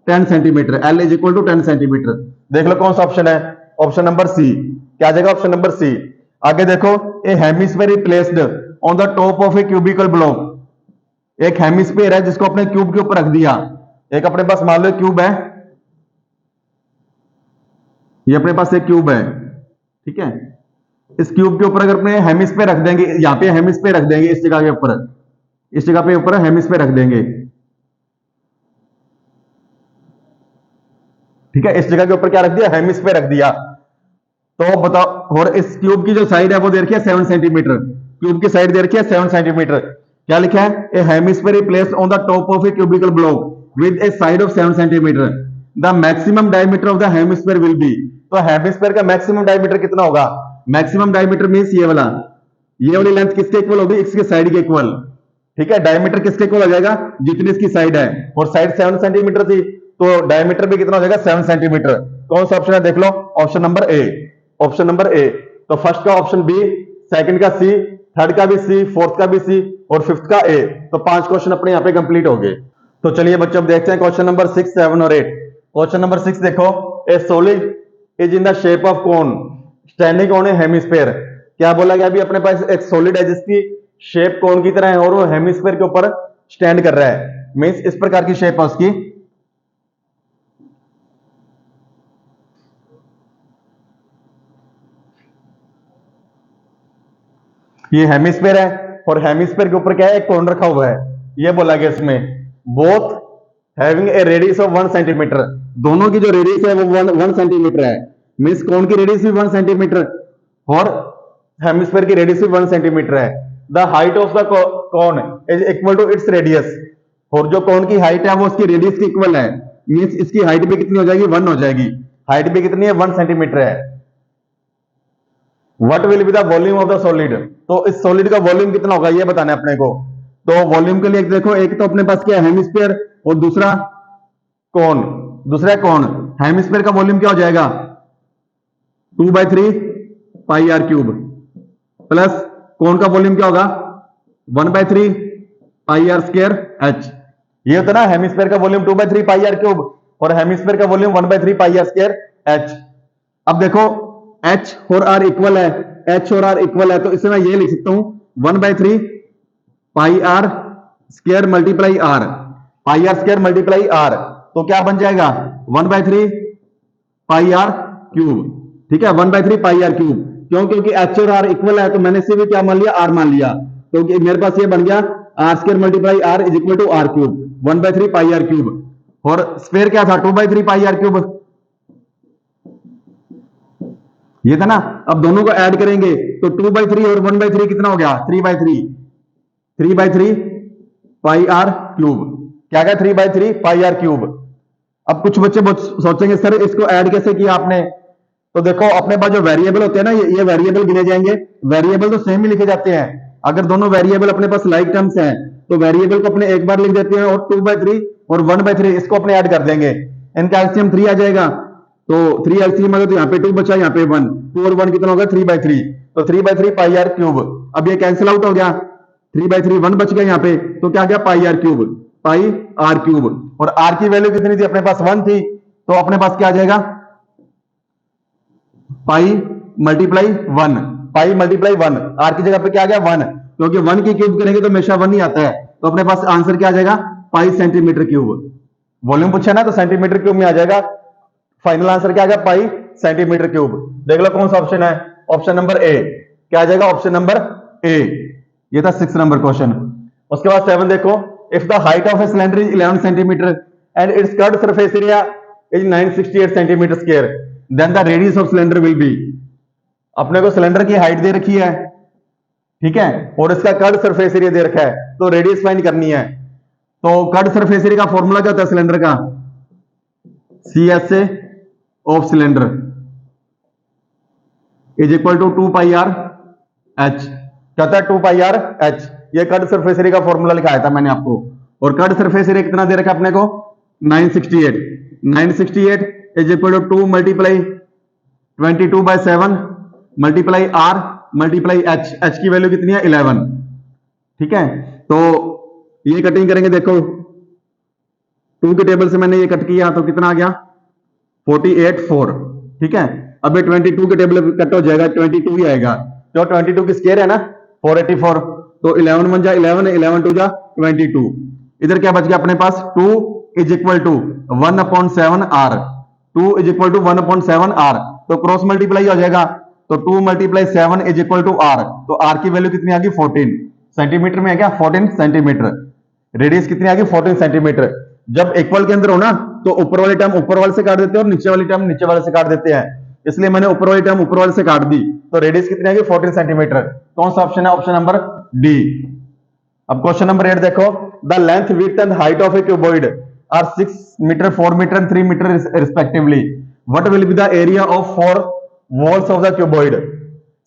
10 centimetre, L is equal to 10 centimetre. देख लो कौन सा ऑप्शन है, ऑप्शन नंबर सी। क्या आ जाएगा ऑप्शन नंबर सी। आगे देखो a hemisphere is placed on the top of a cubical block, एक हेमिस्फीयर है जिसको अपने क्यूब के ऊपर रख दिया। एक अपने पास मान लो क्यूब है, ये अपने पास एक क्यूब है, ठीक है। इस क्यूब के ऊपर अगर अपने हेमिस्फीयर रख देंगे, यहाँ पे हेमिस्फीयर रख देंगे, इस जगह के ऊपर, इस जगह पे ऊपर हेमिस्फीयर रख देंगे, ठीक है। इस जगह के ऊपर क्या रख दिया, हेमिस्फीयर रख दिया। तो बताओ, और इस क्यूब की जो साइड है वो दे रखी है 7 सेंटीमीटर, क्यूब की साइड दे रखी है 7 सेंटीमीटर। क्या लिखा है, a hemisphere is placed on the top of a cubical block with a side of 7 centimetre, the maximum diameter of the hemisphere will be. तो हेमिस्फीयर का मैक्सिमम डायमीटर कितना होगा, मैक्सिमम डायमीटर मींस ये वाली length किसके equal होगी, इसके side के इक्वल, ठीक है। डायमीटर किसके इक्वल हो जाएगा, जितनी इसकी साइड है, और साइड 7 सेंटीमीटर थी, तो डायमीटर भी कितना हो जाएगा 7 सेंटीमीटर। कौन सा ऑप्शन है देख लो, option number A, option number A. तो फर्स्ट का ऑप्शन बी, सेकंड का सी, थर्ड का भी सी, फोर्थ का भी सी, और फिफ्थ का ए। तो 5 क्वेश्चन अपने यहाँ पे कंप्लीट हो गए। तो चलिए बच्चों, अब देखते हैं क्वेश्चन नंबर 6, 7 और 8। क्वेश्चन नंबर 6 देखो, ए solid is in the shape of cone standing on A hemisphere. क्या बोला गया, अभी अपने पास एक सॉलिड है जिसकी शेप कोन की तरह है, और वो हेमिस्फीयर के ऊपर स्टैंड कर रहा है, मींस इस प्रकार की शेप है उसकी। ये हेमिस्फीयर है, और हेमिस्फीयर के ऊपर क्या है, एक कोन रखा हुआ है। ये बोला गया इसमें both having a radius of 1 centimetre, दोनों की जो रेडियस है वो 1 सेंटीमीटर है, मींस कोन की रेडियस भी 1 सेंटीमीटर और हेमिस्फीयर की रेडियस भी 1 सेंटीमीटर है। The height of the cone is equal to its radius, और जो कोन की हाइट है वो उसकी रेडियस के इक्वल है, मींस इसकी हाइट भी कितनी हो जाएगी 1 हो जाएगी, हाइट भी कितनी है 1 सेंटीमीटर है। What will be the volume of the solid, तो इस सॉलिड का वॉल्यूम कितना होगा ये बताना है अपने को। तो वॉल्यूम के लिए देखो, एक तो अपने पास क्या है हेमिस्फीयर, और दूसरा कोन, दूसरा कोन। हेमिस्फीयर का वॉल्यूम क्या हो जाएगा 2/3 पाई आर क्यूब, प्लस कोन का वॉल्यूम क्या होगा 1/3 पाई आर स्क्वायर एच। ये होता है ना, हेमिस्फीयर का वॉल्यूम 2/3 पाई आर क्यूब, और हेमिस्फीयर का volume 1/3 pi are square H. अब देखो H और R इक्वल है, H और R इक्वल है, तो इसे मैं ये लिख सकता हूं 1/3 pi are square multiply R, pi are square multiply are. तो क्या बन जाएगा 1/3 पाई आर क्यूब, ठीक है, 1/3 पाई आर क्यूब। क्यों, क्योंकि H और R इक्वल है, तो मैंने इसे भी क्या मान लिया, R मान लिया। तो मेरे पास ये बन गया R square multiply R is equal to R cube, 1/3 pi R cube. और स्क्वायर क्या था 2/3 पाई आर क्यूब, ये था ना। अब दोनों को ऐड करेंगे तो 2/3 और 1/3 कितना हो गया 3/3, 3/3 पाई आर क्यूब। क्या गया 3/3 पाई आर क्यूब। अब कुछ बच्चे सोचेंगे सर इसको ऐड कैसे किया आपने, तो देखो अपने पास जो वेरिएबल होते हैं ना, ये वेरिएबल गिने जाएंगे। वेरिएबल तो सेम ही लिखे जाते हैं, अगर दोनों वेरिएबल अपने पास लाइक टर्म्स हैं तो वेरिएबल को अपने एक बार लिख देते हैं, और 2/3 और 1/3 इसको अपने ऐड कर देंगे, इनका एलसीएम 3 आ जाएगा। तो 3 एलसीएम आ गया, तो यहाँ पे 2 बचा, यहाँ पे 1, 2 और 1 कितना होगा 3/3, तो 3/3 पाई आर क्यूब। अब ये कैंसिल आउट हो गया, 3/3 1 बच गया यहाँ पे, तो क्या गया pi R cube, pi R cube. और आर की वैल्यू कितनी थी अपने पास 1 थी, तो अपने पास क्या आ जाएगा, pi multiply 1, pi multiply 1, R की जगह पे क्या आ गया 1, क्योंकि 1 की क्यूब करेंगे तो हमेशा 1 ही आता है, तो अपने पास आंसर क्या आ जाएगा, पाई सेंटीमीटर क्यूब। वॉल्यूम पूछा ना तो सेंटीमीटर क्यूब में आ जाएगा, फाइनल आंसर क्या आ गया, पाई सेंटीमीटर क्यूब। देख लो कौन सा ऑप्शन है, ऑप्शन नंबर ए, क्या आ जाएगा, ऑप्शन नंबर ए। ये था 6 नंबर क्वेश्चन। उसके बाद 7 देखो, if the height of a cylinder is 11 centimetre and its curved surface area is 968 centimetre square, then the radius of cylinder will be. अपने को सिलेंडर की हाइट दे रखी है, ठीक है, और इसका कर्व्ड सरफेस एरिया दे रखा है, तो रेडियस फाइंड करनी है। तो कर्व्ड सरफेस एरिया का फॉर्मूला क्या होता है सिलेंडर का, CSA of cylinder is equal to 2 pi R H. क्या होता है 2 पाई आर एच, ये कर्व्ड सरफेस एरिया का फॉर्मूला लिखाया था मैंने आपको। और कर्व्ड सरफेस एरिया कितना दे रखा है अपने को, 968। 968 is equal to 2 multiply 22/7 multiply R multiply H, H की वैल्यू कितनी है 11, ठीक है। तो ये कटिंग करेंगे, देखो 2 के टेबल से मैंने ये कट किया तो कितना आ गया 48/4, ठीक है। अब ये 22 के टेबल पे कट हो जाएगा, 22 ही आएगा, जो 22 की स्क्वायर है ना 484, तो 11 1 जा 11, 11 2 जा 22। इधर क्या बच गया अपने पास, 2 is equal to 1/7 R, 2 is equal to 1/7 R, तो क्रॉस मल्टीप्लाई हो जाएगा, तो 2 multiply 7 is equal to R, तो आर की वैल्यू कितनी आ गई 14 सेंटीमीटर में है क्या, 14 सेंटीमीटर। रेडियस कितनी आ गई 14 सेंटीमीटर। जब इक्वल के अंदर हो ना तो ऊपर वाली टर्म ऊपर वाले से काट देते हैं और नीचे वाली टर्म नीचे वाले से काट देते हैं, इसलिए मैंने ऊपर वाली टर्म ऊपर वाले से काट दी, तो रेडियस कितनी आ गई 14 सेंटीमीटर। कौन सा ऑप्शन है, ऑप्शन नंबर डी। अब क्वेश्चन नंबर 8 देखो, the length width and height of a cuboid are 6 metre 4 metre and 3 metre respectively, what will be the area of 4 walls of the cuboid.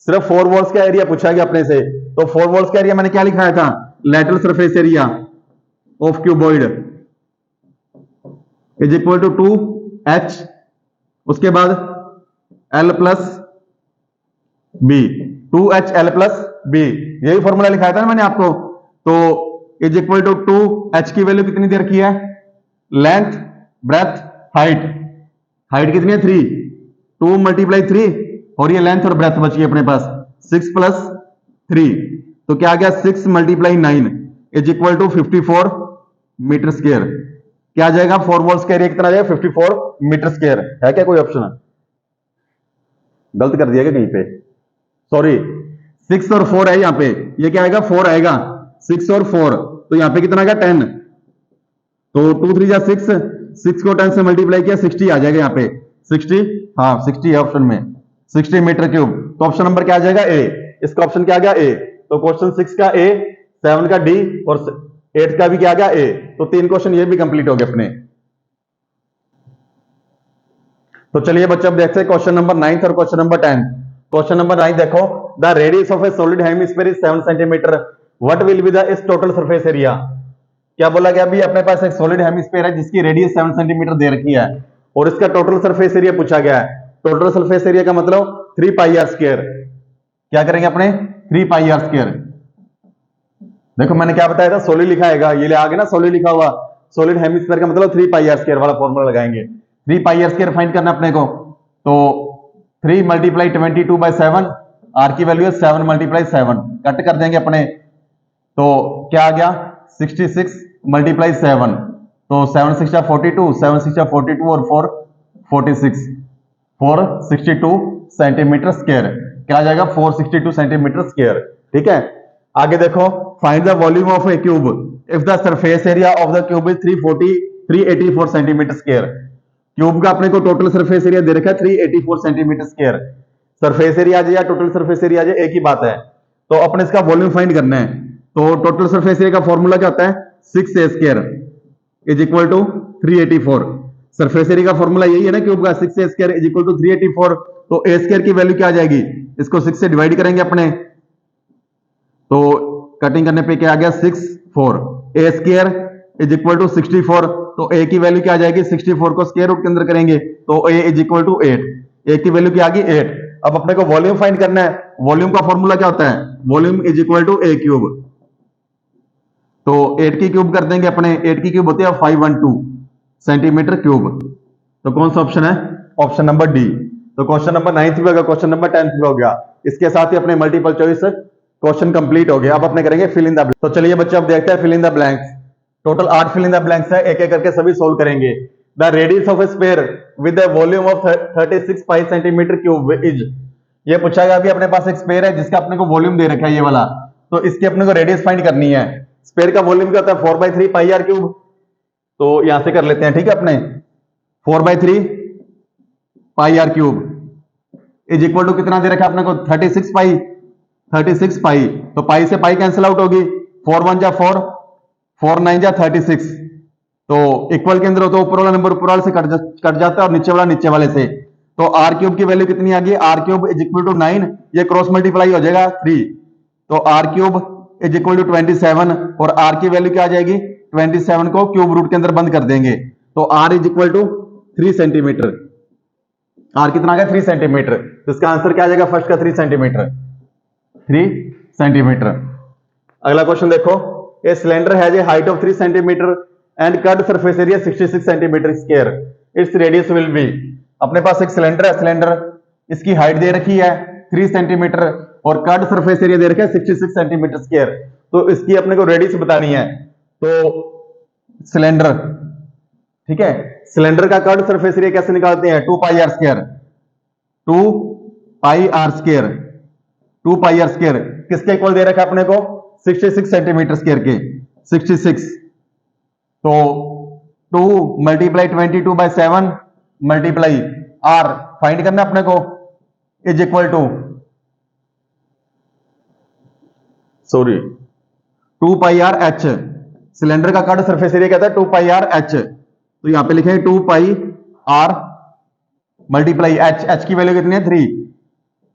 सिर्फ 4 walls का area पूछा गया अपने से, तो 4 walls का एरिया मैंने क्या लिखाया था, lateral surface area of cuboid is equal to 2h, उसके बाद L plus B, 2h L plus B, यही फॉर्मूला लिखाया था ना मैंने आपको। तो इज इक्वल टू 2h की वैल्यू कितनी दे रखी है, लेंथ ब्रेथ हाइट, हाइट कितनी है 3, 2 मल्टीप्लाई 3, और ये लेंथ और ब्रेथ बची अपने पास 6 प्लस 3, तो क्या आ गया 6 multiply 9 is equal to 54 metre square. क्या आ जाएगा, 4 वॉल्स का एरिया कितना आ जाएगा 54 मीटर स्क्वायर। है क्या कोई ऑप्शन, गलत कर दिया क्या कहीं पे, सॉरी 6 और 4 है यहाँ पे, ये क्या आएगा 4 आएगा, 6 और 4, तो यहाँ पे कितना आएगा 10, तो 2 3 जा 6, 6 को 10 से मल्टीप्लाई किया 60 आ जाएगा यहाँ पे 60, हाँ 60 है ऑप्शन में, 60 मीटर क्यूब। तो ऑप्शन नंबर क्या आ जाएगा ए, इसका ऑप्शन क्या आ गया ए। तो क्वेश्चन 6 का ए, 7 का डी और 8 का भी क्या आ गया ए, तो 3 क्वेश्चन ये भी कंप्लीट हो गए अपने। तो चलिए बच्चे अब देखते हैं क्वेश्चन नंबर 9 और क्वेश्चन नंबर 10। क्वेश्चन नंबर 9 देखो, the radius of A solid hemisphere is 7 centimetre, what will be the इस टोटल सरफेस एरिया। क्या बोला गया, अभी अपने पास एक सॉलिड हेमिस्फीयर है जिसकी रेडियस 7 सेंटीमीटर दे रखी है और इसका टोटल सरफेस एरिया पूछा गया है। टोटल सरफेस एरिया का मतलब 3 पाई आर स्क्वायर। क्या करेंगे अपने 3 पाई आर स्क्वायर। देखो मैंने क्या बताया था, सॉलिड लिखा है, ये आगे ना सॉलिड लिखा हुआ, सॉलिड हेमिस्फीयर का मतलब 3 पाई आर स्क्वायर वाला फॉर्मूला लगाएंगे। 3 पाई आर स्क्वायर फाइंड करना अपने को, तो 3 मल्टीप्लाई 22/7, आर की वैल्यू है 7 मल्टीप्लाई 7, कट कर देंगे अपने, तो क्या आ गया 66 मल्टीप्लाई 7, तो 7 6 42, 7 6 42 और 4 46, 462 सेंटीमीटर स्क्वायर। क्या आ जाएगा 462 सेंटीमीटर स्क्वायर, ठीक है। आगे देखो, find the volume of a cube if the surface area of the cube is 384 centimetre square. Cube का अपने को टोटल सरफेस एरिया दे रखा है 384 सेंटीमीटर स्क्वायर। सरफेस एरिया आ जाए या टोटल सरफेस एरिया आ जाए एक ही बात है, तो अपने इसका वॉल्यूम फाइंड करना है। तो टोटल सरफेस एरिया का फॉर्मूला क्या होता है, 6a square is equal to 384। Surface area का फॉर्मूला यही है ना क्यूब का, 6a square is equal to 384, तो a स्क्वायर की वैल्यू क्या आ जाएगी, इसको 6 से डिवाइड करेंगे अपने, तो कटिंग करने पे क्या आ गया 6 4, a square is equal to 64, तो a की वैल्यू क्या आ जाएगी 64 को स्क्वायर रूट के अंदर करेंगे तो a is equal to 8, a की वैल्यू क्या आ गई 8। अब अपने को वॉल्यूम फाइंड करना है, वॉल्यूम का फॉर्मूला क्या होता है, volume is equal to a cube, तो 8 की क्यूब कर देंगे अपने, 8 की क्यूब होती है 512 सेंटीमीटर क्यूब, तो कौन सा ऑप्शन है? Option number D. तो क्वेश्चन नंबर 9th भी हो गया, क्वेश्चन नंबर 10th भी हो गया। इसके साथ ही अपने मल्टीपल चॉइस क्वेश्चन कंप्लीट हो गया। अब अपने करेंगे फिल इन द ब्लैंक्स। तो चलिए बच्चे अब देखते हैं fill in the blanks. Total 8 fill in the blanks है, एक एक करके सभी सोल्व करेंगे। The radius of a sphere with a volume of 36 pi centimetre cube is. ये पूछा गया, अभी अपने पास एक स्फीयर है जिसका अपने को वॉल्यूम दे रखा है ये वाला, तो इसकी अपने को रेडियस फाइंड करनी है। स्फीयर का वॉल्यूम क्या होता है? 4/3 पाई आर क्यूब। तो यहां से कर लेते हैं, ठीक है। अपने 4/3 pi R cube is equal to कितना दे रखा है अपने को? 36 पाई। 36 पाई, तो पाई से पाई कैंसिल आउट होगी, 4 1 जा 4, 4 9 जा 36। तो इक्वल के अंदर हो तो ऊपर वाला नंबर ऊपर वाले से कट जाता है और नीचे वाला नीचे वाले से। तो आर क्यूब की वैल्यू कितनी आ गई? R cube is equal to 9, ये क्रॉस मल्टीप्लाई हो जाएगा 3। तो R cube is equal to 27 और आर की वैल्यू क्या आ जाएगी? 27 को क्यूब रूट के अंदर बंद कर देंगे, तो R is equal to 3 centimetre. R कितना आ गया? 3 सेंटीमीटर। तो इसका आंसर क्या आ जाएगा? फर्स्ट का 3 सेंटीमीटर, 3 सेंटीमीटर। अगला क्वेश्चन देखो। A cylinder has a height of 3 centimetre and curved surface area 66 centimetre square, its radius will be. अपने पास एक सिलेंडर है, सिलेंडर इसकी हाइट दे रखी है 3 सेंटीमीटर और कर्व्ड सरफेस एरिया दे रखा है 66 सेंटीमीटर स्क्वायर। तो इसकी अपने को रेडियस बतानी है। तो सिलेंडर, ठीक है, सिलेंडर का कर्व्ड सरफेस एरिया कैसे निकालते हैं? 2 pi are square, 2 pi are square, 2 pi are square किसके इक्वल दे रखा है अपने को? 66 सेंटीमीटर स्क्वायर के, 66। तो 2 मल्टीप्लाई 22/7 मल्टीप्लाई आर फाइंड करना अपने को, is equal to 2 pi R H. Cylinder का कर्व्ड सरफेस एरिया कहता है 2 पाई आर एच। तो यहां पे लिखेंगे 2 pi are multiply H, H की वैल्यू कितनी है? 3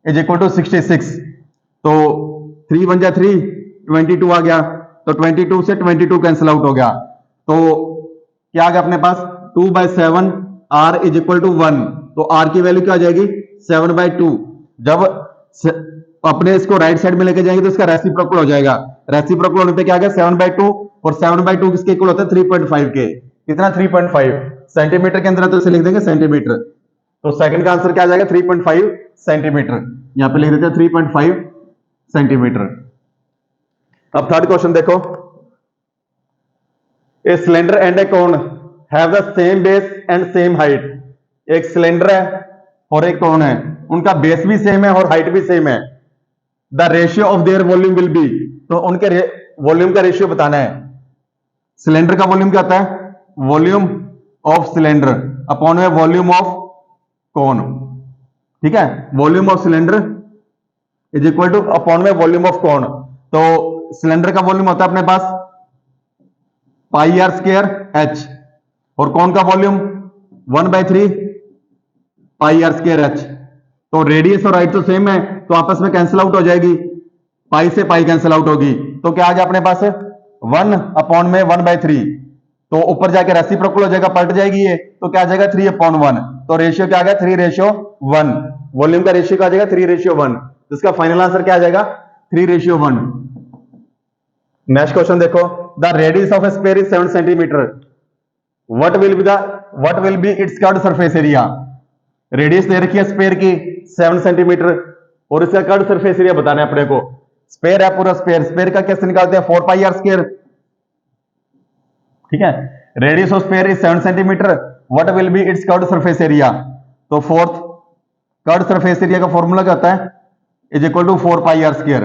इज इक्वल टू 66। तो 3 1 जा 3, 22 आ गया, तो 22 से 22 कैंसिल आउट हो गया। तो क्या आ गया अपने पास? 2/7 आर इज इक्वल टू 1। तो आर की वैल्यू क्या आ जाएगी? 7/2। जब अपने इसको राइट साइड में लेके जाएंगे तो इसका रेसिप्रोकल हो जाएगा। रेसिप्रोकल होने पे क्या आ गया? 7/2, और 7/2 किसके इक्वल होता है? 3.5 के। कितना? 3.5 सेंटीमीटर के अंदर, तो इसे लिख देंगे सेंटीमीटर। तो सेकंड का आंसर क्या आ जाएगा? 3.5 सेंटीमीटर। यहां पे लिख देते हैं 3.5 सेंटीमीटर। अब थर्ड क्वेश्चन देखो। A cylinder and A cone have the same base and same height. एक सिलेंडर है और एक कोन है, उनका बेस भी सेम है और हाइट भी सेम है। The ratio of there volume will be. तो उनके वॉल्यूम का रेशियो बताना है। सिलेंडर का वॉल्यूम क्या होता है? वॉल्यूम ऑफ सिलेंडर अपॉन में वॉल्यूम ऑफ कोन, ठीक है। Volume of cylinder is equal to upon में वॉल्यूम ऑफ कोन। तो सिलेंडर का वॉल्यूम होता है अपने पास पाई आर स्क्वायर एच, और कोन का volume 1/3 pi are square H. तो रेडियस और हाइट तो सेम है, तो आपस में कैंसिल आउट हो जाएगी, पाई से पाई कैंसिल आउट होगी। तो क्या आ गया अपने पास? 1 अपॉन में 1/3। तो ऊपर जाके रेसिप्रोकल हो जाएगा, पलट जाएगी ये, तो क्या आ जाएगा? 3/1। तो रेशियो क्या आ गया? 3:1। वॉल्यूम का रेशियो क्या आ जाएगा? 3:1। तो इसका फाइनल आंसर क्या आ जाएगा? 3:1। नेक्स्ट क्वेश्चन देखो। The radius of a sphere is 7 centimetre. What will be its curved surface area. Radius दे रखी है स्फीयर की 7 सेंटीमीटर और इसका कर्व्ड सरफेस एरिया बताना है अपने को। स्फीयर है पूरा, स्फीयर का कैसे निकालते हैं? 4 पाई आर स्क्वायर, ठीक है। Radius of sphere is 7 centimetre, what will be its curved surface area. तो फोर्थ कर्व्ड सरफेस एरिया का फॉर्मूला क्या होता है? Is equal to 4 pi are square.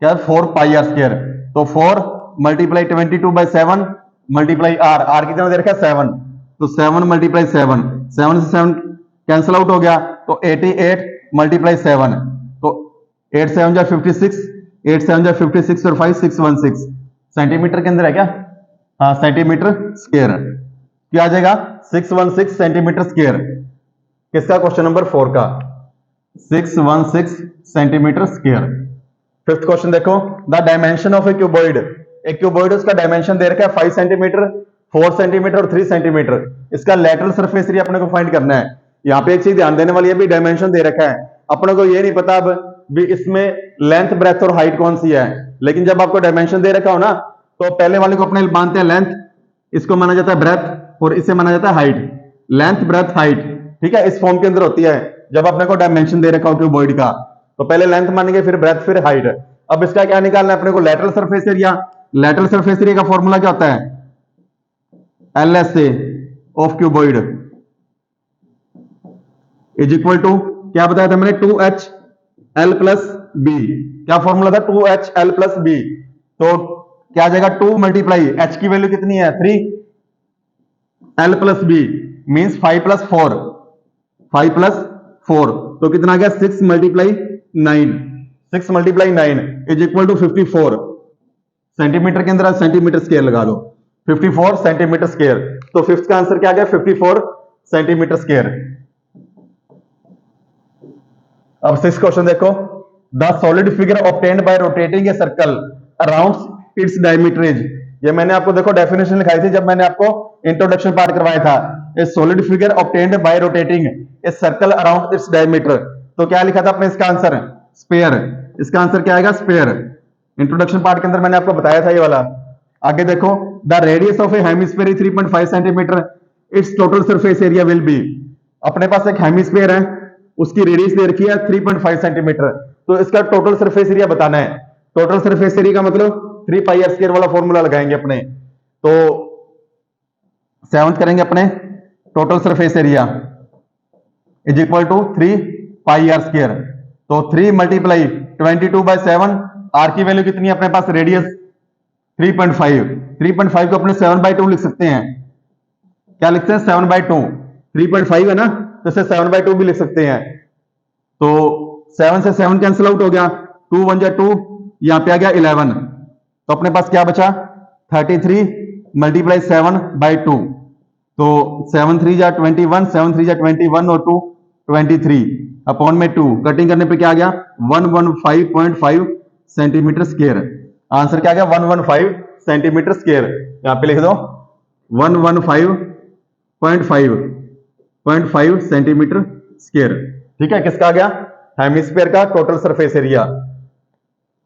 क्या? 4 पाई आर स्क्वायर। तो 4 मल्टीप्लाई 22/7 मल्टीप्लाई आर, आर कितना दे रखा है? 7। तो 7 मल्टीप्लाई 7, 7 से 7 कैंसिल आउट हो गया, तो 88 मल्टीप्लाई 7। तो 8 7 जा 56, 8 7 जा 56 और 5 616 सेंटीमीटर के अंदर है क्या? हाँ, सेंटीमीटर स्क्वायर। क्या आ जाएगा? 616 सेंटीमीटर स्क्वायर। किसका? क्वेश्चन नंबर 4 का, 616 सेंटीमीटर स्क्वायर। फिफ्थ क्वेश्चन देखो। The dimension of a cuboid. एक क्यूबॉइड, उसका डायमेंशन दे रखा है 5 सेंटीमीटर, 4 सेंटीमीटर और 3 सेंटीमीटर। इसका लेटरल सरफेस एरिया अपने को फाइंड करना है। यहाँ पे एक चीज ध्यान देने वाली है, भी डायमेंशन दे रखा है, अपने को ये नहीं पता अब भी इसमें लेंथ, ब्रेथ और हाइट कौन सी है। लेकिन जब आपको डायमेंशन दे रखा हो ना, तो पहले वाले को अपने मानते हैं लेंथ, इसको माना जाता है ब्रेथ और इसे माना जाता है हाइट। लेंथ ब्रेथ हाइट, ठीक है, इस फॉर्म के अंदर होती है जब अपने को डायमेंशन दे रखा हो क्यूबॉइड का। तो पहले लेंथ मानेंगे, फिर ब्रेथ, फिर हाइट। अब इसका क्या निकालना है अपने को, lateral surface area. Lateral surface area का फॉर्मूला क्या होता है, LSA of cuboid is equal to, क्या बताया था मैंने, 2HL प्लस बी। क्या फॉर्मूला था, 2HL प्लस बी। तो क्या आ जाएगा, 2 मल्टीप्लाई H की वैल्यू कितनी है 3, L plus B means 5 plus 4, 5 plus 4, तो कितना आ गया 6 multiply 9, 6 multiply 9 is equal to 54 centimetre के अंदर सेंटीमीटर स्क्वायर लगा लो, 54 सेंटीमीटर स्क्वायर। तो फिफ्थ का आंसर क्या आ गया, 54 सेंटीमीटर स्क्वायर। अब सिक्स क्वेश्चन देखो, the solid figure obtained by rotating a circle around its diameter is. ये मैंने आपको देखो डेफिनेशन लिखाई थी जब मैंने आपको इंट्रोडक्शन पार्ट करवाया था। ए solid figure obtained by rotating a circle around its diameter. तो क्या लिखा था अपने इसका आंसर, स्फीयर। इसका आंसर क्या आएगा, स्फीयर। इंट्रोडक्शन पार्ट के अंदर मैंने आपको बताया था ये वाला। आगे देखो, the radius of A hemisphere 3.5 centimetre, it's total surface area will be. अपने पास एक हेमिस्फीयर है, उसकी रेडियस दे रखी है 3.5 सेंटीमीटर, तो इसका टोटल सरफेस एरिया बताना है। टोटल सरफेस एरिया का मतलब 3 पाई आर स्क्वायर वाला फॉर्मूला लगाएंगे अपने। तो सेवंथ करेंगे अपने, total surface area is equal to 3 pi are square. तो 3 मल्टीप्लाई 22/7, आर की वैल्यू कितनी है अपने पास, रेडियस 3.5, 3.5 को अपने 7/2 लिख सकते हैं। क्या लिखते हैं, 7/2। 3.5 है ना, तो इसे 7/2 भी लिख सकते हैं। तो 7 से 7 कैंसिल आउट हो गया, 2 1 जा 2, यहां पे आ गया 11। तो अपने पास क्या बचा, 33 मल्टीप्लाई 7/2। तो 7 3 जा 21, 7 3 जा 21 और 2 23 अपॉन में 2, कटिंग करने पे क्या आ गया 115.5 सेंटीमीटर स्क्वायर। आंसर क्या आ गया 115 सेंटीमीटर स्क्वायर। यहां पे लिख दो 115.5 सेंटीमीटर स्क्वायर। ठीक है, किसका आ गया, हेमिस्फीयर का टोटल सरफेस एरिया।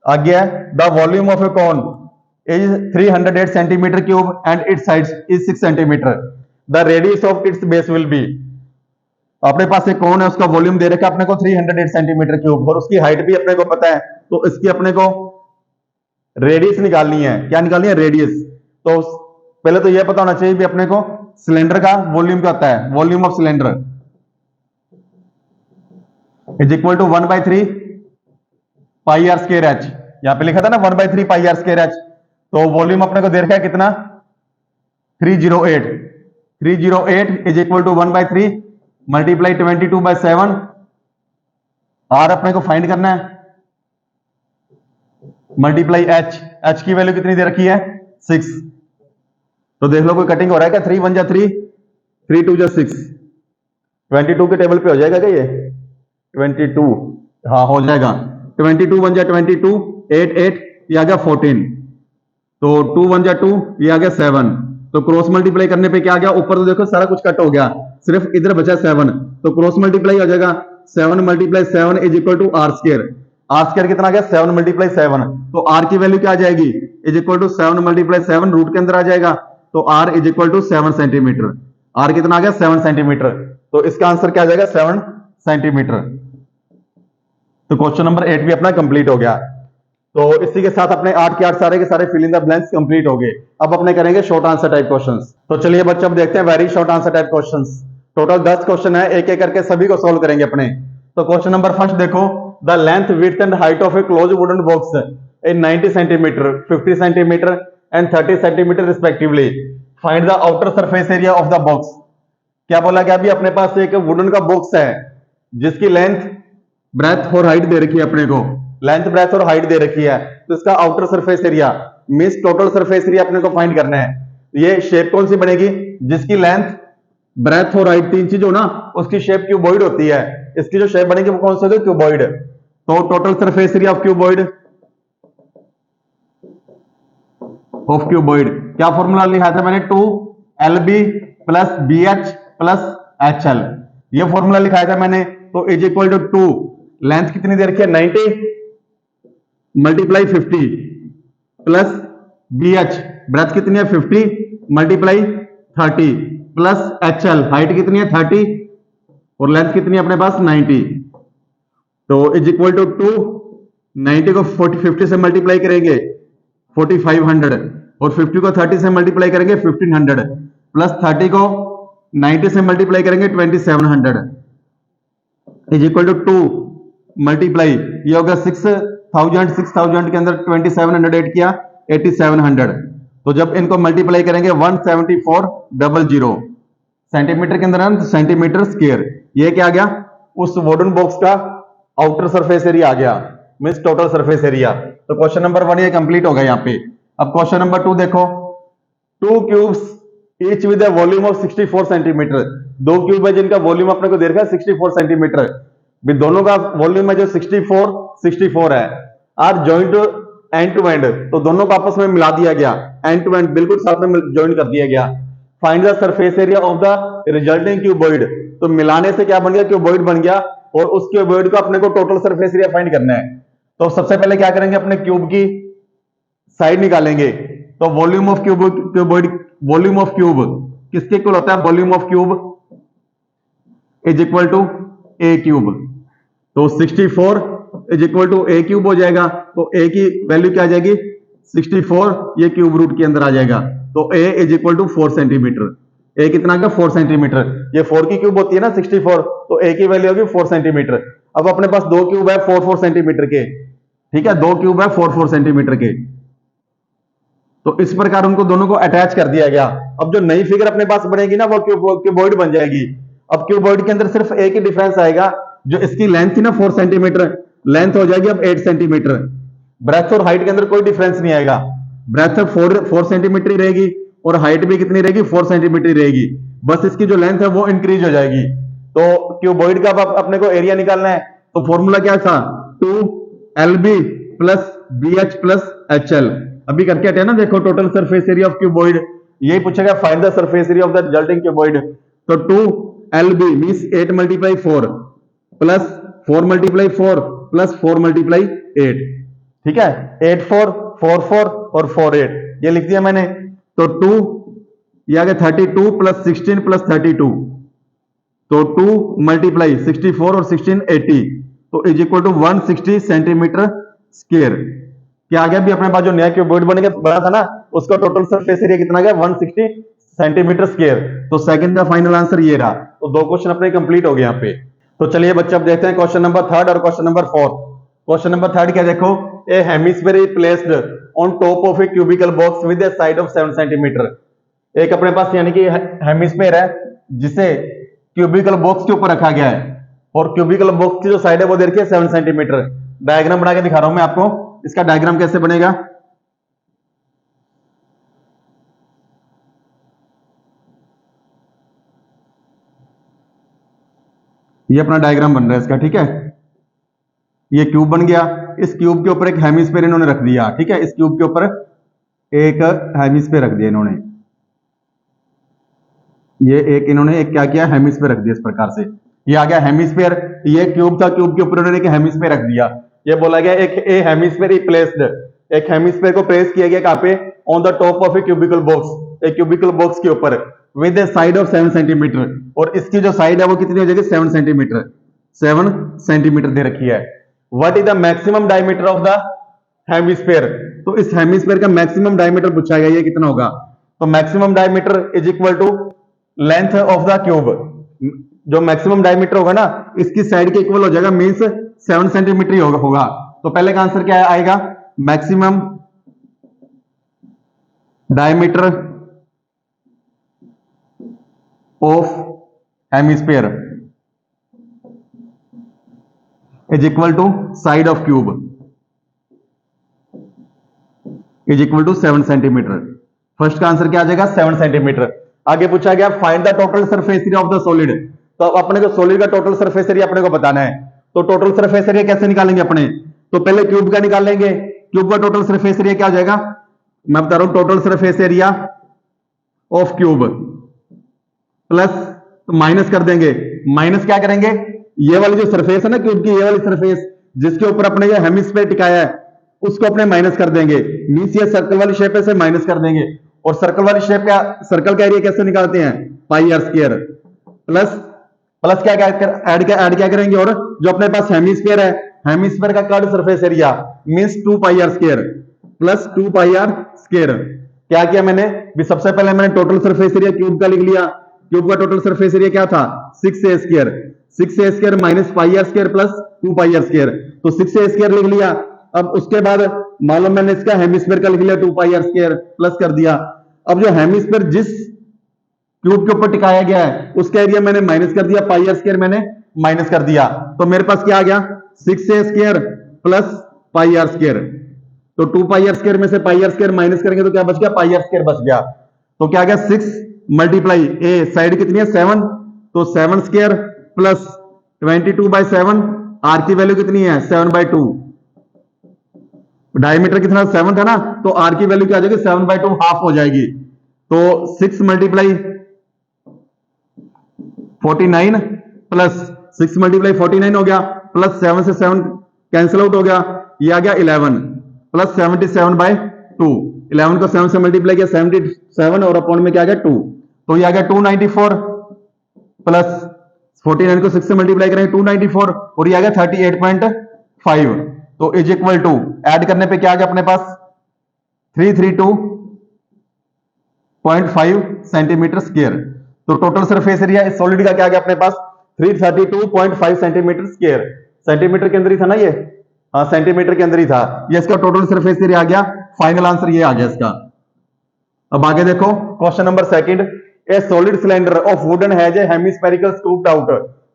आ गया the volume of a cone is 308 centimetre cube and its side is 6 centimetre. The radius of its base will be. अपने पास एक कौन है, उसका वॉल्यूम दे रखा अपने को 308 सेंटीमीटर क्यूब और उसकी हाइट भी अपने को पता है। तो इसकी अपने को रेडियस निकालनी है। क्या निकालनी है, रेडियस। तो पहले तो यह पता होना चाहिए भी अपने को सिलेंडर का वॉल्यूम क्या होता है, volume of cylinder is equal to 1/3 pi are square H. यहां पे लिखा था ना 1/3 पाई आर स्क्वायर एच। तो वॉल्यूम अपने को दे रखा है कितना, 308। 308 is equal to 1/3 multiply 22/7। R अपने को फाइंड करना है, मल्टीप्लाई एच। एच की वैल्यू कितनी दे रखी है 6। तो देख लो कोई कटिंग हो रहा है क्या, 3 1 जा 3, 3 2 जा 6, 22 के टेबल पे हो जाएगा क्या ये 22, हाँ हो जाएगा। 22 1 जा 22, 8 8 ये आ गया 14। तो 2 1 जा 2 ये आ गया 7। तो क्रॉस मल्टीप्लाई करने पे क्या आ गया, ऊपर तो देखो सारा कुछ कट हो गया, सिर्फ इधर बचा 7। तो क्रॉस मल्टीप्लाई हो जाएगा 7 multiply 7 is equal to are square. R square कितना आ गया 7 मल्टीप्लाई 7। तो आर की वैल्यू क्या आ जाएगी, is equal to 7 multiply 7 root के अंदर आ जाएगा। तो R is equal to 7 centimetre. R कितना आ गया 7 सेंटीमीटर। तो इसका आंसर क्या आ जाएगा 7 सेंटीमीटर। तो क्वेश्चन नंबर 8 भी अपना कंप्लीट हो गया। तो इसी के साथ अपने 8 के 8 सारे के सारे fill in the blanks complete हो गए। अब अपने करेंगे शॉर्ट आंसर टाइप क्वेश्चंस। तो चलिए बच्चों अब देखते हैं very short answer type questions. Total 10 question है, एक एक करके सभी को सोल्व करेंगे अपने। तो क्वेश्चन नंबर फर्स्ट देखो, the length width and height of A close wooden box in 90 centimetre 50 centimetre and 30 centimetre respectively. Find the outer surface area of the box. क्या बोला गया, अभी अपने पास एक वुडन का बॉक्स है जिसकी लेंथ ब्रेथ और हाइट दे रखी है अपने को, लेंथ ब्रेथ और हाइट दे रखी है। तो इसका outer surface area means total surface area अपने को फाइंड करना है। ये शेप कौन सी बनेगी, जिसकी लेंथ ब्रेथ और हाइट तीन चीज हो ना, उसकी शेप क्यूबॉइड होती है। इसकी जो शेप बनेगी वो कौन सी होगी, क्यूबॉइड। तो total surface area of cuboid, of cuboid क्या फॉर्मूला लिखा था मैंने, 2LB plus BH plus HL। ये फॉर्मूला लिखाया था मैंने। तो इज इक्वल टू 2, लेंथ कितनी दे रखी है 90 मल्टीप्लाई 50 प्लस BH ब्रेथ कितनी है 50 मल्टीप्लाई 30 प्लस HL, हाइट कितनी है 30 और लेंथ कितनी है अपने पास 90, तो इज इक्वल टू 90 को 50 से मल्टीप्लाई करेंगे 4500 और 50 को 30 से मल्टीप्लाई करेंगे 1500 प्लस 30 को 90 से मल्टीप्लाई करेंगे 2700 इज इक्वल टू 2 मल्टीप्लाई, ये होगा 6000 के अंदर 2700 ऐड किया 8700, तो जब इनको मल्टीप्लाई करेंगे 17400 सेंटीमीटर के अंदर है तो सेंटीमीटर स्क्वायर, ये क्या आ गया उस वुडन बॉक्स का आउटर सरफेस एरिया आ गया, मींस टोटल सरफेस एरिया। तो क्वेश्चन नंबर 1 ये कंप्लीट हो गया यहाँ पे। अब क्वेश्चन नंबर 2 देखो, 2 cubes each with a volume of 64 centimetre, 2 cube है जिनका वॉल्यूम अपने को दे रखा है 64 सेंटीमीटर, भी दोनों का वॉल्यूम है जो 64 है, are joint end to end, तो दोनों को आपस में मिला दिया गया, एंड टू एंड बिल्कुल साथ में ज्वाइन कर दिया गया। Find the surface area of the resulting cuboid, तो मिलाने से क्या बन गया क्यूबॉइड बन गया, और उस क्यूबॉइड को अपने को टोटल सरफेस एरिया फाइंड करना है। तो सबसे पहले क्या करेंगे, अपने क्यूब की साइड निकालेंगे, तो volume of cuboid, volume of cube किसके इक्वल होता है, volume of cube is equal to A cube, तो 64 is equal to A cube हो जाएगा, तो ए की वैल्यू क्या आ जाएगी 64, ये क्यूब रूट के अंदर आ जाएगा, तो ए इज इक्वल टू 4 सेंटीमीटर, ए कितना का 4 सेंटीमीटर, ये 4 की क्यूब होती है ना 64, तो ए की वैल्यू होगी 4 सेंटीमीटर। अब अपने पास 2 क्यूब है 4 सेंटीमीटर के, ठीक है, 2 क्यूब है 4 सेंटीमीटर के, तो इस प्रकार उनको दोनों को अटैच कर दिया गया। अब जो नई फिगर अपने पास बनेगी ना वो क्यूबॉइड बन जाएगी। अब क्यूबॉइड के अंदर सिर्फ एक ही डिफरेंस आएगा, जो इसकी लेंथ थी ना 4 सेंटीमीटर, लेंथ हो जाएगी अब 8 सेंटीमीटर, ब्रेथ और हाइट के अंदर कोई डिफरेंस नहीं आएगा, ब्रेथ 4 सेंटीमीटर ही रहेगी और हाइट भी कितनी रहेगी 4 सेंटीमीटर रहेगी, बस इसकी जो लेंथ है वो इंक्रीज हो जाएगी। तो क्यूबॉइड का अपने को एरिया निकालना है, तो फॉर्मूला क्या था 2LB plus BH plus HL, अभी करके हटे ना, देखो total surface area of cuboid, यही पूछेगा find the surface area of the resulting cuboid, तो 2LB means 8 multiply 4 plus 4 multiply 4 plus 4 multiply 8, ठीक है, 8 4 4 4 और 4 8, ये लिख दिया मैंने। तो 2 ये आ गया 32 प्लस 16 प्लस 32, तो 2 मल्टीप्लाई 64 और 16 80, तो is equal to 160 centimetre square. क्या आ गया भी अपने पास जो नया क्यूबॉइड बना था ना उसका टोटल सरफेस एरिया कितना गया 160 सेंटीमीटर स्क्वायर। तो सेकंड का फाइनल आंसर ये रहा। तो 2 क्वेश्चन अपने कंप्लीट हो गए यहाँ पे। तो चलिए बच्चे अब देखते हैं क्वेश्चन नंबर 3 और क्वेश्चन नंबर 4। क्वेश्चन नंबर 3 क्या देखो, a hemisphere is placed on top of a cubical box with a side of 7 centimetre. एक अपने पास यानी कि हेमिस्फीयर है जिसे क्यूबिकल बॉक्स के ऊपर रखा गया है, और क्यूबिकल बॉक्स की जो साइड है वो दे रखी है 7 सेंटीमीटर। डायग्राम बना के दिखा रहा हूं मैं आपको, इसका डायग्राम कैसे बनेगा। ये अपना डायग्राम बन रहा है इसका, ठीक है, ये क्यूब बन गया, इस क्यूब के ऊपर एक हेमिस्फीयर इन्होंने रख दिया, ठीक है, इस क्यूब के ऊपर एक हेमिस्फीयर रख दिया इन्होंने, ये एक इन्होंने एक क्या किया हेमिस्फीयर रख दिया इस प्रकार से, ये आ गया हेमिस्फीयर, ये क्यूब था, क्यूब के ऊपर उन्होंने एक हेमिस्फीयर रख दिया। ये बोला गया एक ए हेमिस्फीयर इज प्लेस्ड, एक हेमिस्फीयर को प्लेस किया गया कहां पे, on the top of a cubical box, एक क्यूबिकल बॉक्स के ऊपर with a side of 7 centimetre, और इसकी जो साइड है वो कितनी हो जाएगी 7 सेंटीमीटर, 7 सेंटीमीटर दे रखी है। What is the maximum diameter of the hemisphere, तो इस हेमिस्फीयर का मैक्सिमम डायमीटर पूछा गया, ये कितना होगा, तो maximum diameter is equal to length of the cube, जो मैक्सिमम डायमीटर होगा ना इसकी साइड के इक्वल हो जाएगा, मींस 7 सेंटीमीटर ही होगा। तो पहले का आंसर क्या आएगा, maximum diameter of hemisphere is equal to side of cube is equal to 7 centimetre. First का आंसर क्या आ जाएगा 7 सेंटीमीटर। आगे पूछा गया find the total surface area of the solid, तो अपने को सॉलिड का टोटल सरफेस एरिया अपने को बताना है। तो टोटल सरफेस एरिया कैसे निकालेंगे अपने, तो पहले क्यूब का निकाल लेंगे, क्यूब का टोटल सरफेस एरिया क्या हो जाएगा, मैं बता रहा हूं total surface area of cube plus, तो माइनस कर देंगे, माइनस क्या करेंगे, ये वाली जो सरफेस है ना क्यूब की, ये वाली सरफेस जिसके ऊपर अपने ये हेमिस्फीयर टिकाया है उसको अपने माइनस कर देंगे, नीचे ये सर्कल वाली शेप है से माइनस कर देंगे, और सर्कल वाली शेप का सर्कल का एरिया कैसे निकालते हैं, pi are square plus plus क्या ऐड क्या करेंगे, और जो अपने पास हेमिस्फीयर है, हेमिस्फीयर का curve surface area means 2 pi are square plus 2 pi are square. क्या किया मैंने भी, सबसे पहले मैंने टोटल सरफेस एरिया क्यूब का लिख लिया। क्यूब का टोटल सरफेस एरिया क्या था, 6a square, 6a square minus pi are square plus 2 pi are square, तो 6a स्क्वायर लिख लिया। अब उसके बाद मालूम मैंने इसका हेमिस्फीयर का लिख लिया 2 पाई आर स्क्वायर प्लस कर दिया। अब जो हेमिस्फीयर जिस क्यूब के ऊपर टिकाया गया है उसका एरिया मैंने माइनस कर दिया, पाई आर स्क्वायर मैंने माइनस कर दिया, तो मेरे पास क्या आ गया 6a square plus pi are square. तो 2 पाई आर स्क्वायर में से पाई आर स्क्वायर माइनस करेंगे तो क्या बच गया, पाई आर स्क्वायर बच गया। तो क्या आ गया 6 मल्टीप्लाई ए साइड कितनी है 7, तो 7 स्क्वायर प्लस 22/7, आर की वैल्यू कितनी है 7/2, डायमीटर कितना 7 था ना, तो आर की वैल्यू क्या आ जाएगी 7/2 हाफ हो जाएगी। तो 6 मल्टीप्लाई 49 प्लस 6 मल्टीप्लाई 49 हो गया, प्लस 7 से 7 कैंसिल आउट हो गया, ये आ गया 11 प्लस 77/2, 11 को 7 से मल्टीप्लाई किया 77 और अपॉन में क्या आ गया 2, तो ये आ गया 294 प्लस 49 को 6 से मल्टीप्लाई करेंगे 294 और ये आ गया 38.5, तो इज इक्वल टू ऐड करने पे क्या आ गया अपने पास 332.5 सेंटीमीटर स्क्वायर। तो टोटल सरफेस एरिया इस सॉलिड का क्या आ गया अपने पास 332.5 सेंटीमीटर स्क्वायर। सेंटीमीटर के अंदर ही था ना ये, हाँ सेंटीमीटर के अंदर ही था, ये इसका टोटल सरफेस एरिया आ गया। फाइनल आंसर ये आ गया इसका। अब आगे देखो question number second, A solid cylinder of wooden has a hemispherical scooped out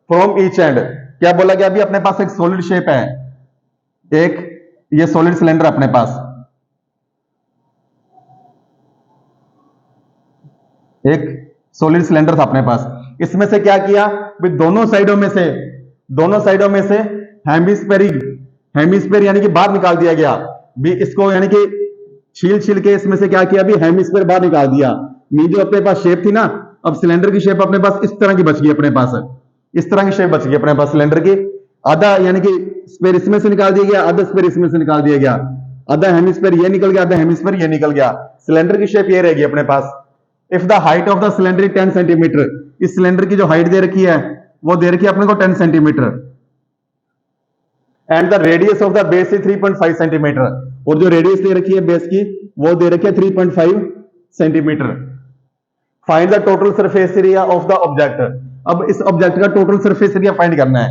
from each and. क्या बोला गया, अभी अपने पास एक सॉलिड शेप है, एक ये सॉलिड सिलेंडर अपने पास, एक सॉलिड सिलेंडर था अपने पास, इसमें से क्या किया भी दोनों साइडों में से हेमिस्फीयर यानी कि बाहर निकाल दिया गया भी इसको, यानी कि छील के इसमें से क्या किया भी हेमिस्फीयर बाहर निकाल दिया। ये जो अपने पास शेप थी ना, अब सिलेंडर की शेप अपने पास इस तरह की बच गई अपने पास, इस तरह की शेप बच गई अपने पास सिलेंडर की। आधा यानी कि स्पेयर इसमें से निकाल दिया गया, आधा स्पेयर इसमें से निकाल दिया गया, आधा हेमिस्फीयर ये निकल गया, आधा हेमिस्फीयर ये निकल गया, सिलेंडर की शेप ये रहेगी अपने पास। If the height of the cylinder is 10 centimetre, इस सिलेंडर की जो हाइट दे रखी है वो दे रखी है अपने को 10 centimetre, and the radius of the base is 3.5 centimetre, और जो रेडियस दे रखी है बेस की वो दे रखी है 3.5 centimetre. Find the total surface area of the object. अब इस ऑब्जेक्ट का टोटल सरफेस एरिया फाइंड करना है।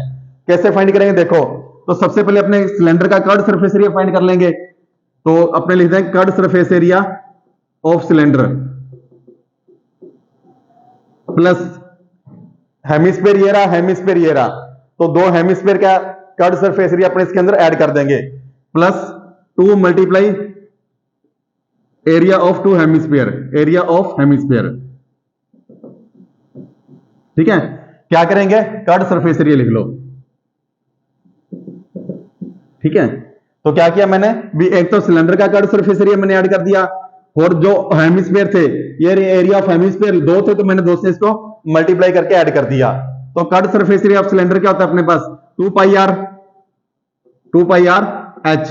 कैसे फाइंड करेंगे देखो, तो सबसे पहले अपने सिलेंडर का कर्व सरफेस एरिया फाइंड कर लेंगे, तो अपने लिख देंगे curve surface area of cylinder plus hemisphere ये रहा, हेमिस्फीयर ये रहा, तो दो हेमिस्फीयर का कर्व सरफेस एरिया अपने इसके अंदर ऐड कर देंगे, plus 2 multiply area of 2 hemisphere, area of hemisphere. ठीक है, क्या करेंगे कर्व सरफेस एरिया लिख लो। ठीक है, तो क्या किया मैंने भी, एक तो सिलेंडर का कर्व सरफेस एरिया मैंने ऐड कर दिया, और जो हेमिस्फीयर थे ये एरिया ऑफ हेमिस्फीयर 2 थे, तो मैंने 2 से इसको मल्टीप्लाई करके ऐड कर दिया। तो curve surface area of cylinder क्या होता है अपने पास 2 pi R H.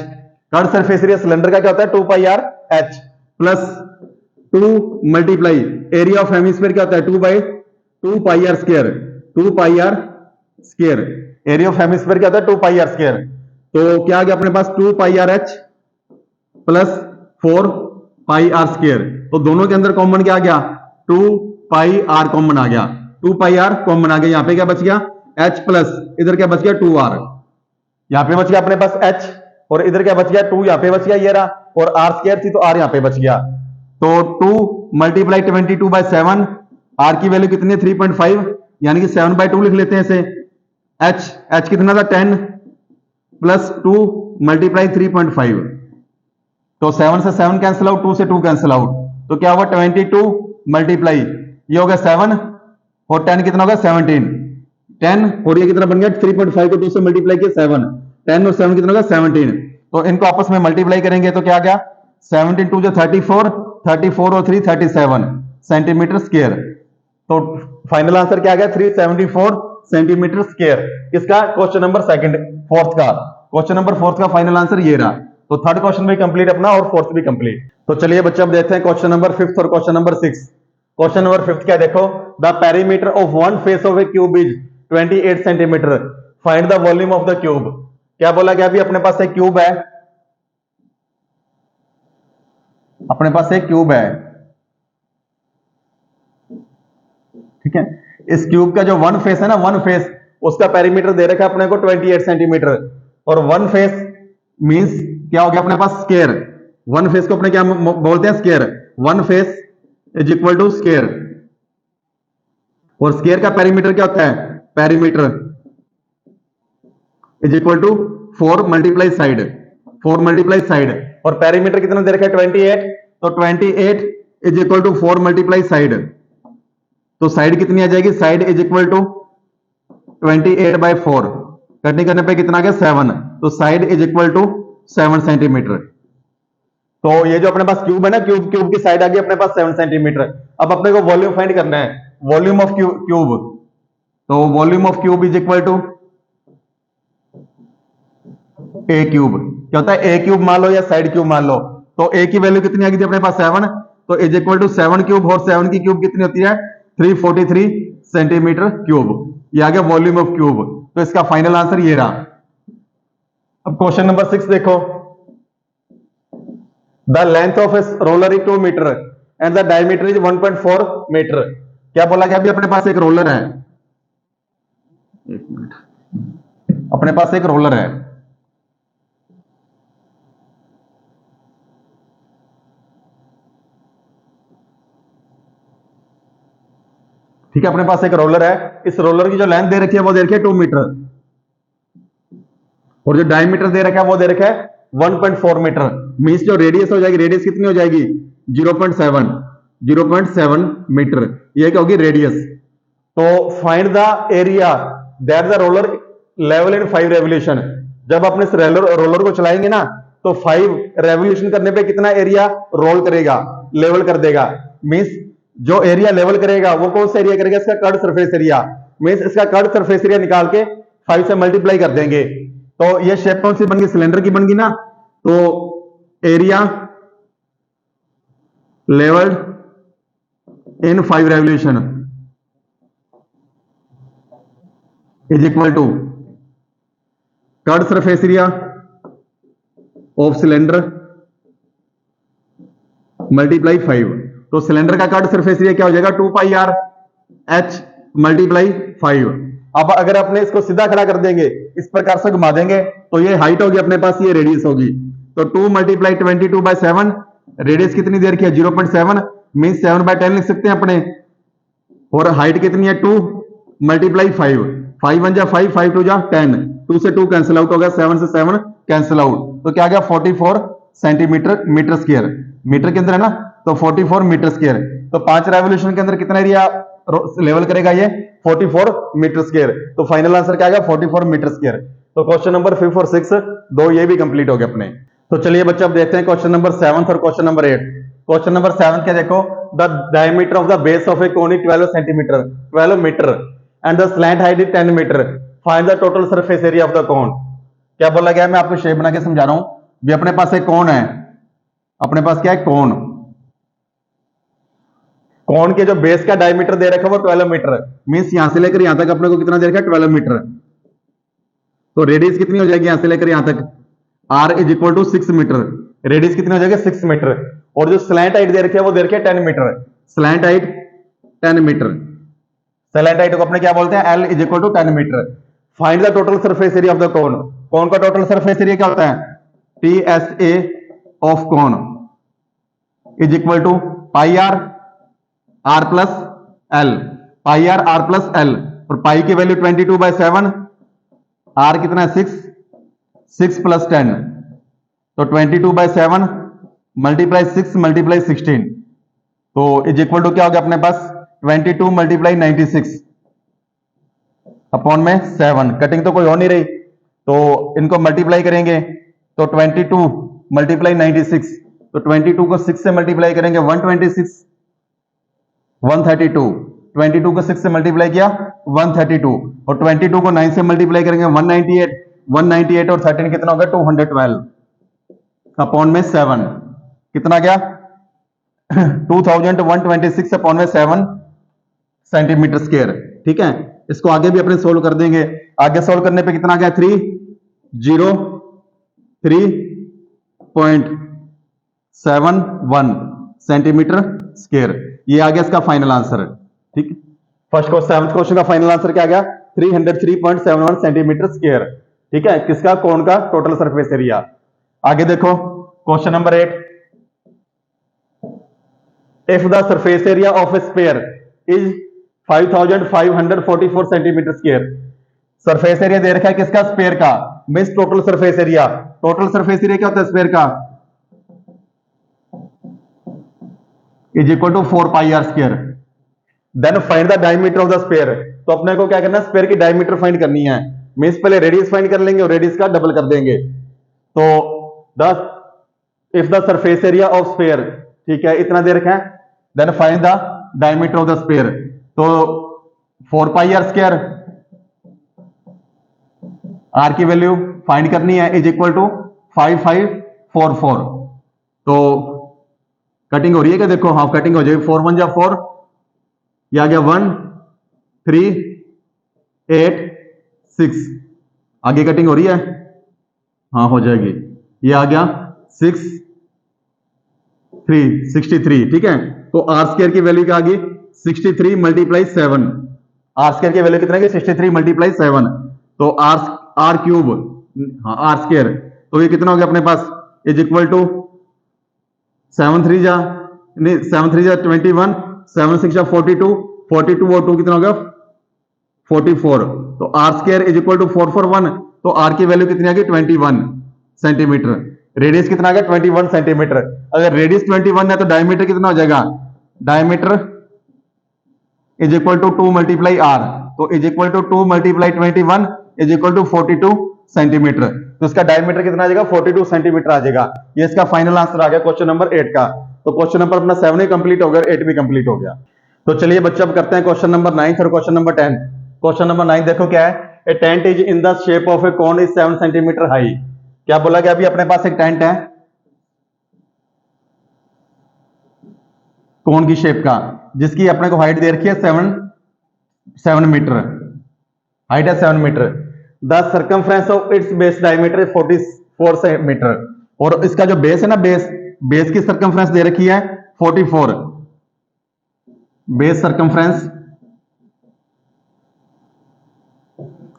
Curve surface area cylinder का क्या होता है 2 pi R H plus 2 multiply area of hemisphere क्या होता है 2 pi are square, 2 pi are square. Area of hemisphere क्या होता है 2 पाई आर स्क्वायर, तो क्या आ गया अपने पास 2 pi R H plus 4 pi are square. तो दोनों के अंदर कॉमन क्या आ गया 2 पाई आर कॉमन आ गया, 2 पाई आर कॉमन आ गया। यहां पे क्या बच गया h प्लस इधर क्या बच गया 2r, यहां पे बच गया अपने पास h और इधर क्या बच गया 2, यहां पे बच गया ये रहा, और r स्क्वायर थी तो r यहां पे बच गया। तो 2 मल्टीप्लाई 22/7, r की वैल्यू कितनी है 3.5, यानी कि 7/2 लिख लेते हैं इसे। h कितना था 10 प्लस 2 मल्टीप्लाई 3.5, तो 7 से 7 कैंसिल आउट, 2 से 2 कैंसिल आउट, तो क्या होगा 22 मल्टीप्लाई ये होगा 7 और 10 कितना होगा 17, 10 और ये कितना बन गया 3.5 को 2 से मल्टीप्लाई किया 7, 10 और 7 कितना होगा 17, तो इनको आपस में मल्टीप्लाई करेंगे तो क्या आ गया 17 2 जो 34, 34 और 3 37 सेंटीमीटर स्क्वायर। तो फाइनल आंसर क्या आ गया 374 सेंटीमीटर स्क्वायर। इसका क्वेश्चन नंबर फोर्थ का फाइनल आंसर ये रहा। तो थर्ड क्वेश्चन भी कंप्लीट अपना और फोर्थ भी कंप्लीट। तो चलिए बच्चे अब देखते हैं क्वेश्चन नंबर 5 और क्वेश्चन नंबर 6। क्वेश्चन नंबर 5 क्या देखो, the perimeter of one face of a cube is 28 centimetre, find the volume of the cube. क्या बोला गया, अभी अपने पास एक क्यूब है, अपने पास एक क्यूब है, ठीक है। इस क्यूब का जो वन फेस है ना, वन फेस, उसका पेरीमीटर दे रखा है अपने को 28 सेंटीमीटर, और वन फेस मींस क्या हो गया अपने पास, स्क्वायर। वन फेस को अपने क्या बोलते हैं, square. One face is equal to square, और स्क्वायर का पेरीमीटर क्या होता है, perimeter is equal to 4 multiply side, 4 multiply side, और पेरीमीटर कितना दे रखा है 28, तो 28 is equal to 4 multiply side, तो साइड कितनी आ जाएगी, साइड इज इक्वल टू 28/4, कटनी करने पे कितना आ गया 7, तो side is equal to 7 centimetre. तो ये जो अपने पास क्यूब है ना, क्यूब की साइड आ गई अपने पास 7 सेंटीमीटर। अब अपने को वॉल्यूम फाइंड करना है, वॉल्यूम ऑफ क्यूब, तो volume of cube is equal to A cube. क्या होता है, ए क्यूब मान लो या साइड क्यूब मान लो, तो ए की वैल्यू कितनी आ गई थी अपने पास 7, तो इज इक्वल टू 7 क्यूब, और 7 की क्यूब कितनी होती है 343 सेंटीमीटर क्यूब। ये आ गया वॉल्यूम ऑफ क्यूब, तो इसका फाइनल आंसर ये रहा। अब क्वेश्चन नंबर 6 देखो, the length of a roller is 2 metre and the diameter is 1.4 metre. क्या बोला गया, अभी अपने पास एक रोलर है, एक मिनट, अपने पास एक रोलर है, ठीक है, अपने पास एक रोलर है। इस रोलर की जो लेंथ दे रखी है वो दे रखी है 2 मीटर, और जो डायमीटर दे रखा है वो दे रखा है 1.4 मीटर। मींस जो रेडियस हो जाएगी, रेडियस कितनी हो जाएगी 0.7 मीटर, ये क्या होगी रेडियस। तो find the area that the roller level in 5 revolution. जब अपने इस रोलर को चलाएंगे ना, तो 5 रेवोल्यूशन करने पे कितना एरिया रोल करेगा, लेवल कर देगा। मींस जो एरिया लेवल करेगा वो कौन सा एरिया करेगा, इसका कर्व सरफेस एरिया। मींस इसका कर्व सरफेस एरिया निकाल के 5 से मल्टीप्लाई कर देंगे, तो ये शेप कौन सी बन गई, सिलेंडर की बन गई ना। तो area levelled in 5 revolution is equal to curve surface area of cylinder multiply 5। तो सिलेंडर का कर्व सरफेस एरिया क्या हो जाएगा 2πr/h मल्टीप्लाई 5। अब अगर अपने इसको सीधा खड़ा कर देंगे, इस प्रकार से घुमा देंगे, तो ये हाइट होगी अपने पास, ये रेडियस होगी। तो 2 मल्टीप्लाई 22/7, रेडियस कितनी देर की है 0.7, मीन 7/10 लिख सकते हैं अपने, और हाइट कितनी है 2 मल्टीप्लाई 5, 5 1 जा 5, 5 2 जा 10, 2 से 2 कैंसिल आउट होगा, 7 से 7 कैंसिल आउट, तो क्या आ गया 44 सेंटीमीटर मीटर स्क्वायर। मीटर के अंदर है ना, तो 44 मीटर स्क्वायर। तो 5 रेवोल्यूशन के अंदर कितना एरिया लेवल करेगा ये 44 मीटर स्क्वायर। तो फाइनल आंसर क्या आएगा 44 मीटर स्क्वायर। तो क्वेश्चन नंबर 5 और 6 दो ये भी कंप्लीट हो गए अपने। तो चलिए बच्चे अब देखते हैं क्वेश्चन नंबर 7 और क्वेश्चन नंबर 8। क्वेश्चन नंबर 7 क्या देखो, the diameter of the base of a cone is 12 centimetre 12 metre and the slant height is 10 metre, find the total surface area of the cone. क्या बोला गया है, मैं आपको shape बना के समझा रहा हूं। भी अपने पास एक कोन है, अपने पास क्या है कोन, कोन के जो बेस का डायमीटर दे रखा है वो 12 मीटर, मींस यहां से लेकर यहां तक अपने को कितना दे रखा है 12 मीटर। तो रेडियस कितनी हो जाएगी यहां से लेकर यहां तक, r is equal to 6 metre, radius कितनी हो जाएगी 6 मीटर। और जो स्लैंट हाइट दे रखी है वो दे रखी है 10 metre, slant height 10 metre. Slant height को अपने क्या बोलते हैं l is equal to 10 metre. Find the total surface area of the cone. Cone का टोटल सरफेस एरिया क्या होता है, TSA of cone is equal to pi r plus L, pi r plus L, और pi की value 22/7, r कितना है 6 plus 10, तो 22/7 multiply 6 multiply 16, तो इज इक्वल टू क्या हो गया अपने पास 22 मल्टीप्लाई 96 अपॉन में 7। कटिंग तो कोई हो नहीं रही, तो इनको मल्टीप्लाई करेंगे, तो 22 मल्टीप्लाई 96, तो 22 को 6 से मल्टीप्लाई करेंगे 126, 132, 22 को 6 से मल्टीप्लाई किया 132, और 22 को 9 से मल्टीप्लाई करेंगे 198 और 13 कितना होगा 212 अपॉन में 7, कितना गया 2126/7 सेंटीमीटर स्क्वायर। ठीक है, इसको आगे भी अपने सोल्व कर देंगे। आगे सोल्व करने पे कितना गया 303.71 सेंटीमीटर स्क्वायर। ये आ गया इसका फाइनल आंसर। ठीक, फर्स्ट को 7th क्वेश्चन का फाइनल आंसर क्या गया 303.71 सेंटीमीटर स्क्वायर। ठीक है, किसका, कोण का टोटल सरफेस एरिया। आगे देखो question number 8, if the surface area of a sphere is 5544 centimetre square. Surface area दे रखा है किसका, स्फीयर का, means total surface area. Total surface area क्या होता है स्फीयर का, is equal to 4 pi are square. Then find the diameter of the sphere. तो अपने को क्या करना है, स्फीयर की डायमीटर फाइंड करनी है। मींस पहले रेडियस फाइंड कर लेंगे और रेडियस का डबल कर देंगे। तो if the surface area of sphere, ठीक है, इतना दे रखा है, then find the diameter of the sphere. तो 4 पाई आर स्क्वायर, आर की वैल्यू फाइंड करनी है, इज इक्वल टू 5544। तो कटिंग हो रही है क्या, देखो हाफ कटिंग हो जाएगी, 4 1 जा 4, ये आ गया 1 3 8 6, आगे कटिंग हो रही है, हाँ हो जाएगी, ये आ गया 6 3 63। ठीक है, तो आर स्क्वायर की वैल्यू क्या आ गई 63 मल्टीप्लाई 7। आर स्क्वायर की वैल्यू कितना है 63 मल्टीप्लाई 7। तो आर क्यूब, हाँ आर स्क्वायर, तो ये कितना हो गया अपने पास, इज इक्वल टू 7 3 जा 21, 7 6 जा 42, 42 और 2 कितना हो गया 44। तो R square is equal to 441। तो आर की वैल्यू कितनी आ गई 21 सेंटीमीटर। रेडियस कितना आ गया 21 सेंटीमीटर। अगर रेडियस 21 है तो डायमीटर कितना हो जाएगा, diameter is equal to 2 multiply are. तो is equal to 2 multiply 21 is equal to 42 centimetre. तो इसका डायमीटर कितना आ जाएगा 42 सेंटीमीटर आ जाएगा। ये इसका फाइनल आंसर आ गया क्वेश्चन नंबर 8 का। तो क्वेश्चन नंबर अपना 7 ही कंप्लीट हो गया, 8 भी कंप्लीट हो गया। तो चलिए बच्चों अब करते हैं क्वेश्चन नंबर 9 और क्वेश्चन नंबर 10। क्वेश्चन नंबर 9 देखो क्या है, a tent is in the shape of a cone is 7 centimetre high. क्या बोला गया, अभी अपने पास एक टेंट है कोन की शेप का, जिसकी अपने को हाइट दे रखी है 7 मीटर, हाइट है 7 metre. The circumference of its base diameter 44 metre. और इसका जो बेस है ना, बेस की सर्कमफ्रेंस दे रखी है 44, base circumference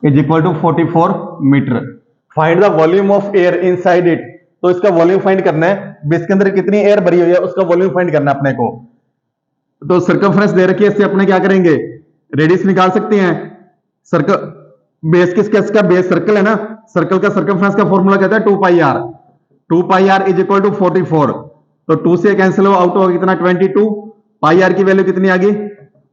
is equal to 44 metre. Find the volume of air inside it. तो इसका वॉल्यूम फाइंड करना है, बेस के अंदर कितनी एयर भरी हुई है उसका वॉल्यूम फाइंड करना है अपने को। तो सर्कमफ्रेंस दे रखी है, इससे अपने क्या करेंगे, रेडियस निकाल सकते हैं। सर्कल बेस किसका, बेस सर्कल है ना, सर्कल का सर्कमफ्रेंस का फॉर्मूला कहता है 2 pi r. 2 pi r is equal to 44। तो 2 से कैंसिल हो, आउट होगा कितना 22। पाई आर की वैल्यू कितनी आ गई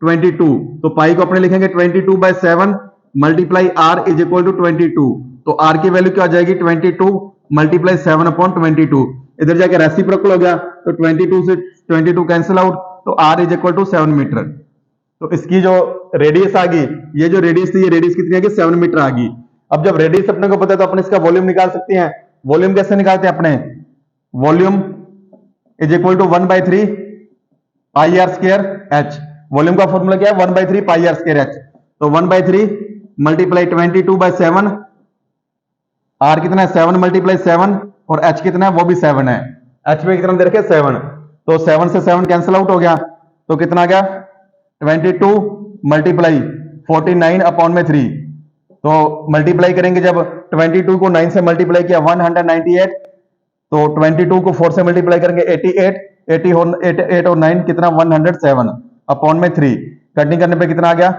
22। तो पाई को अपने लिखेंगे 22/7 multiply R is equal to 22। तो आर की वैल्यू क्या आ जाएगी 22 मल्टीप्लाई 7/22। इधर जाकर रेसिप्रोकल हो गया, तो 22 से 22 कैंसिल आउट, तो R is equal to 7 metre. तो इसकी जो रेडियस आ गई, ये जो रेडियस थी, ये रेडियस कितनी आ गई 7 मीटर आ गई। अब जब रेडियस अपने को पता है तो अपने इसका वॉल्यूम निकाल सकते हैं। वॉल्यूम कैसे निकालते हैं अपने, volume is equal to 1/3 pi are square H. Volume का फॉर्मूला क्या है 1/3 पाई आर स्क्वायर एच। तो 1/3 मल्टीप्लाई 22/7, आर कितना है 7 मल्टीप्लाई 7, और एच कितना है वो भी 7 है। एच में कितना दे रखे 7, तो 7 से 7 कैंसिल आउट हो गया, तो कितना आ गया 22 मल्टीप्लाई 49/3। तो मल्टीप्लाई करेंगे जब 22 को 9 से मल्टीप्लाई किया 198, तो 22 को 4 से मल्टीप्लाई करेंगे 88, 8 और 9 कितना 107/3। कटिंग करने पे कितना आ गया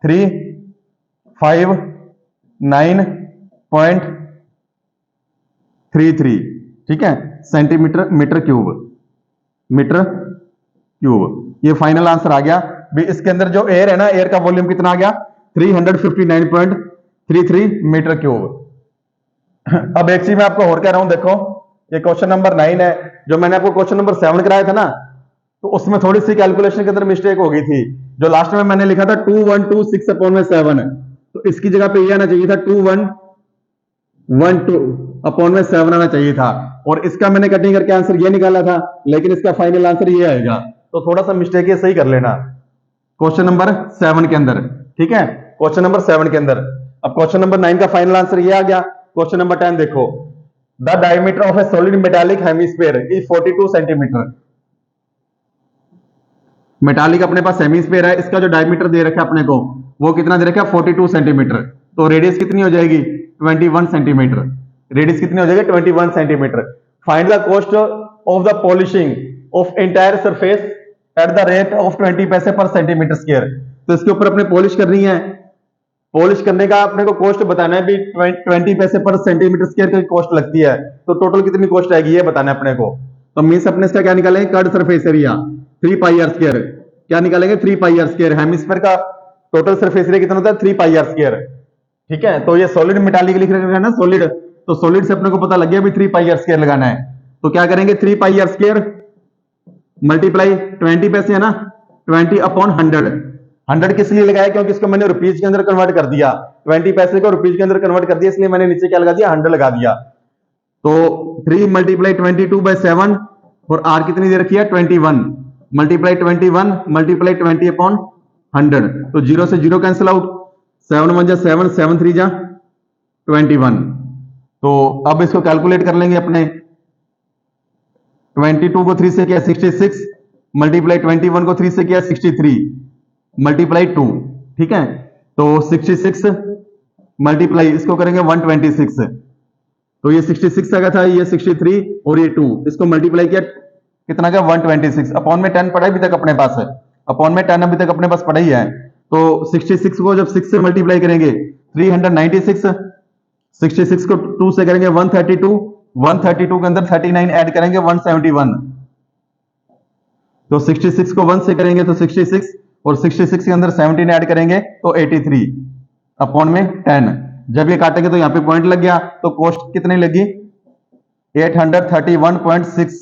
359.33। ठीक है, centimetre metre cube, metre cube. ये फाइनल आंसर आ गया भी। इसके अंदर जो एयर है ना, एयर का वॉल्यूम कितना आ गया 359.33 मीटर क्यूब। अब एक चीज मैं आपको और कह रहा हूं, देखो ये क्वेश्चन नंबर 9 है। जो मैंने आपको क्वेश्चन नंबर 7 कराया था ना, तो उसमें थोड़ी सी कैलकुलेशन के अंदर मिस्टेक हो गई थी। जो लास्ट में मैंने लिखा था 2126/7, तो इसकी जगह पे ये आना चाहिए था 2112 अपॉन में 7 आना चाहिए था, और इसका मैंने कटिंग करके आंसर ये निकाला था, लेकिन इसका फाइनल आंसर ये आएगा। तो थोड़ा सा मिस्टेक है, सही कर लेना क्वेश्चन नंबर 7 के अंदर, ठीक है, क्वेश्चन नंबर 7 के अंदर। अब क्वेश्चन नंबर 9 का फाइनल आंसर ये आ गया। क्वेश्चन नंबर 10 देखो, the diameter of A solid metallic hemisphere is 42 centimetre. Metallic अपने पास हेमिस्फीयर है, इसका जो डायमीटर दे रखा है अपने को वो कितना दे रखा है 42 सेंटीमीटर। तो रेडियस कितनी हो जाएगी 21 सेंटीमीटर। रेडियस कितनी हो जाएगी 21 centimetre. Find the cost of the polishing of entire surface at the rate of 20 पैसे पर सेंटीमीटर स्क्वायर। तो इसके ऊपर अपने पॉलिश करनी है, पॉलिश करने का अपने को कॉस्ट बताना है भी 20 पैसे पर सेंटीमीटर स्क्वायर की कॉस्ट लगती है। तो टोटल कितनी कॉस्ट आएगी ये बताना है अपने को। तो मींस अपने इसका क्या निकालेंगे, curved surface area 3 pi are square. क्या निकालेंगे 3 पाई आर स्क्वायर। हेमिस्फीयर का टोटल सरफेस एरिया कितना होता है 3 पाई आर स्क्वायर, ठीक है। तो ये सॉलिड मेटालिक लिख रहे हैं ना, सॉलिड, तो सॉलिड से अपने को पता लग गया भी 3 पाई आर स्क्वायर लगाना है। तो क्या करेंगे 3 पाई आर स्क्वायर मल्टीप्लाई 20 पैसे है ना, 20 अपॉन 100। 100 किस लिए लगाया, क्योंकि इसको मैंने रुपीज के अंदर कन्वर्ट कर दिया, 20 पैसे को रुपीज के अंदर कन्वर्ट कर दिया, इसलिए मैंने नीचे क्या लगा दिया 100 लगा दिया। तो 3 मल्टीप्लाई 22/7 और आर कितनी दे रखी है 21, मल्टीप्लाई 21 मल्टीप्लाई 20 अपॉन 100। तो 0 से 0 कैंसिल आउट, 7 1 जा 7, 7 3 जा 21। तो अब इसको कैलकुलेट कर लेंगे अपने। 22 को 3 से किया 66, मल्टीप्लाई 21 को 3 से किया 63, मल्टीप्लाई 2, ठीक है। तो 66 मल्टीप्लाई इसको करेंगे 126। तो ये 66 आ गया था, ये 63 और ये 2, इसको मल्टीप्लाई किया कितना का 126। अपॉन में 10 पड़ा है अभी तक अपने पास है, अपॉन में 10 अभी तक अपने पास पड़ा ही है। तो 66 को जब 6 से मल्टीप्लाई करेंगे 396, 66 को 2 से करेंगे 132, 132 के अंदर 39 ऐड करेंगे 171। तो 66 को 1 से करेंगे तो 66 और 66 के अंदर 17 ऐड करेंगे तो 83 अपॉन में 10। जब ये काटेंगे तो यहाँ पे पॉइंट लग गया, तो कॉस्ट कितनी लगी 831.6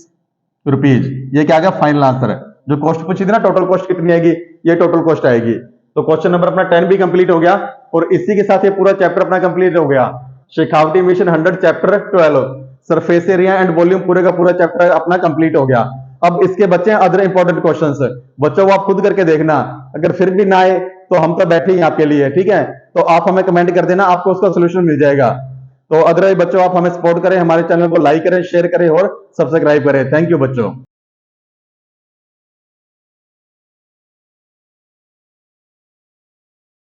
रुपीज। ये क्या आ गया फाइनल आंसर है। जो कॉस्ट पूछी थी ना टोटल कॉस्ट कितनी आएगी, ये टोटल कॉस्ट आएगी। तो क्वेश्चन नंबर अपना 10 भी कंप्लीट हो गया, और इसी के साथ ये पूरा चैप्टर अपना कंप्लीट हो गया। Shekhawati mission 100 chapter 12 surface area and volume पूरे का पूरा चैप्टर अपना कंप्लीट हो गया। अब इसके बच्चे हैं अदर इंपॉर्टेंट क्वेश्चंस, बच्चों को आप खुद करके देखना, अगर फिर भी ना आए तो हम तो बैठे ही आपके लिए, ठीक है। तो आप हमें कमेंट कर देना, आपको उसका सोल्यूशन मिल जाएगा। तो अदरवाइज बच्चों आप हमें सपोर्ट करें, हमारे चैनल को लाइक करें, शेयर करें और सब्सक्राइब करें। थैंक यू बच्चों।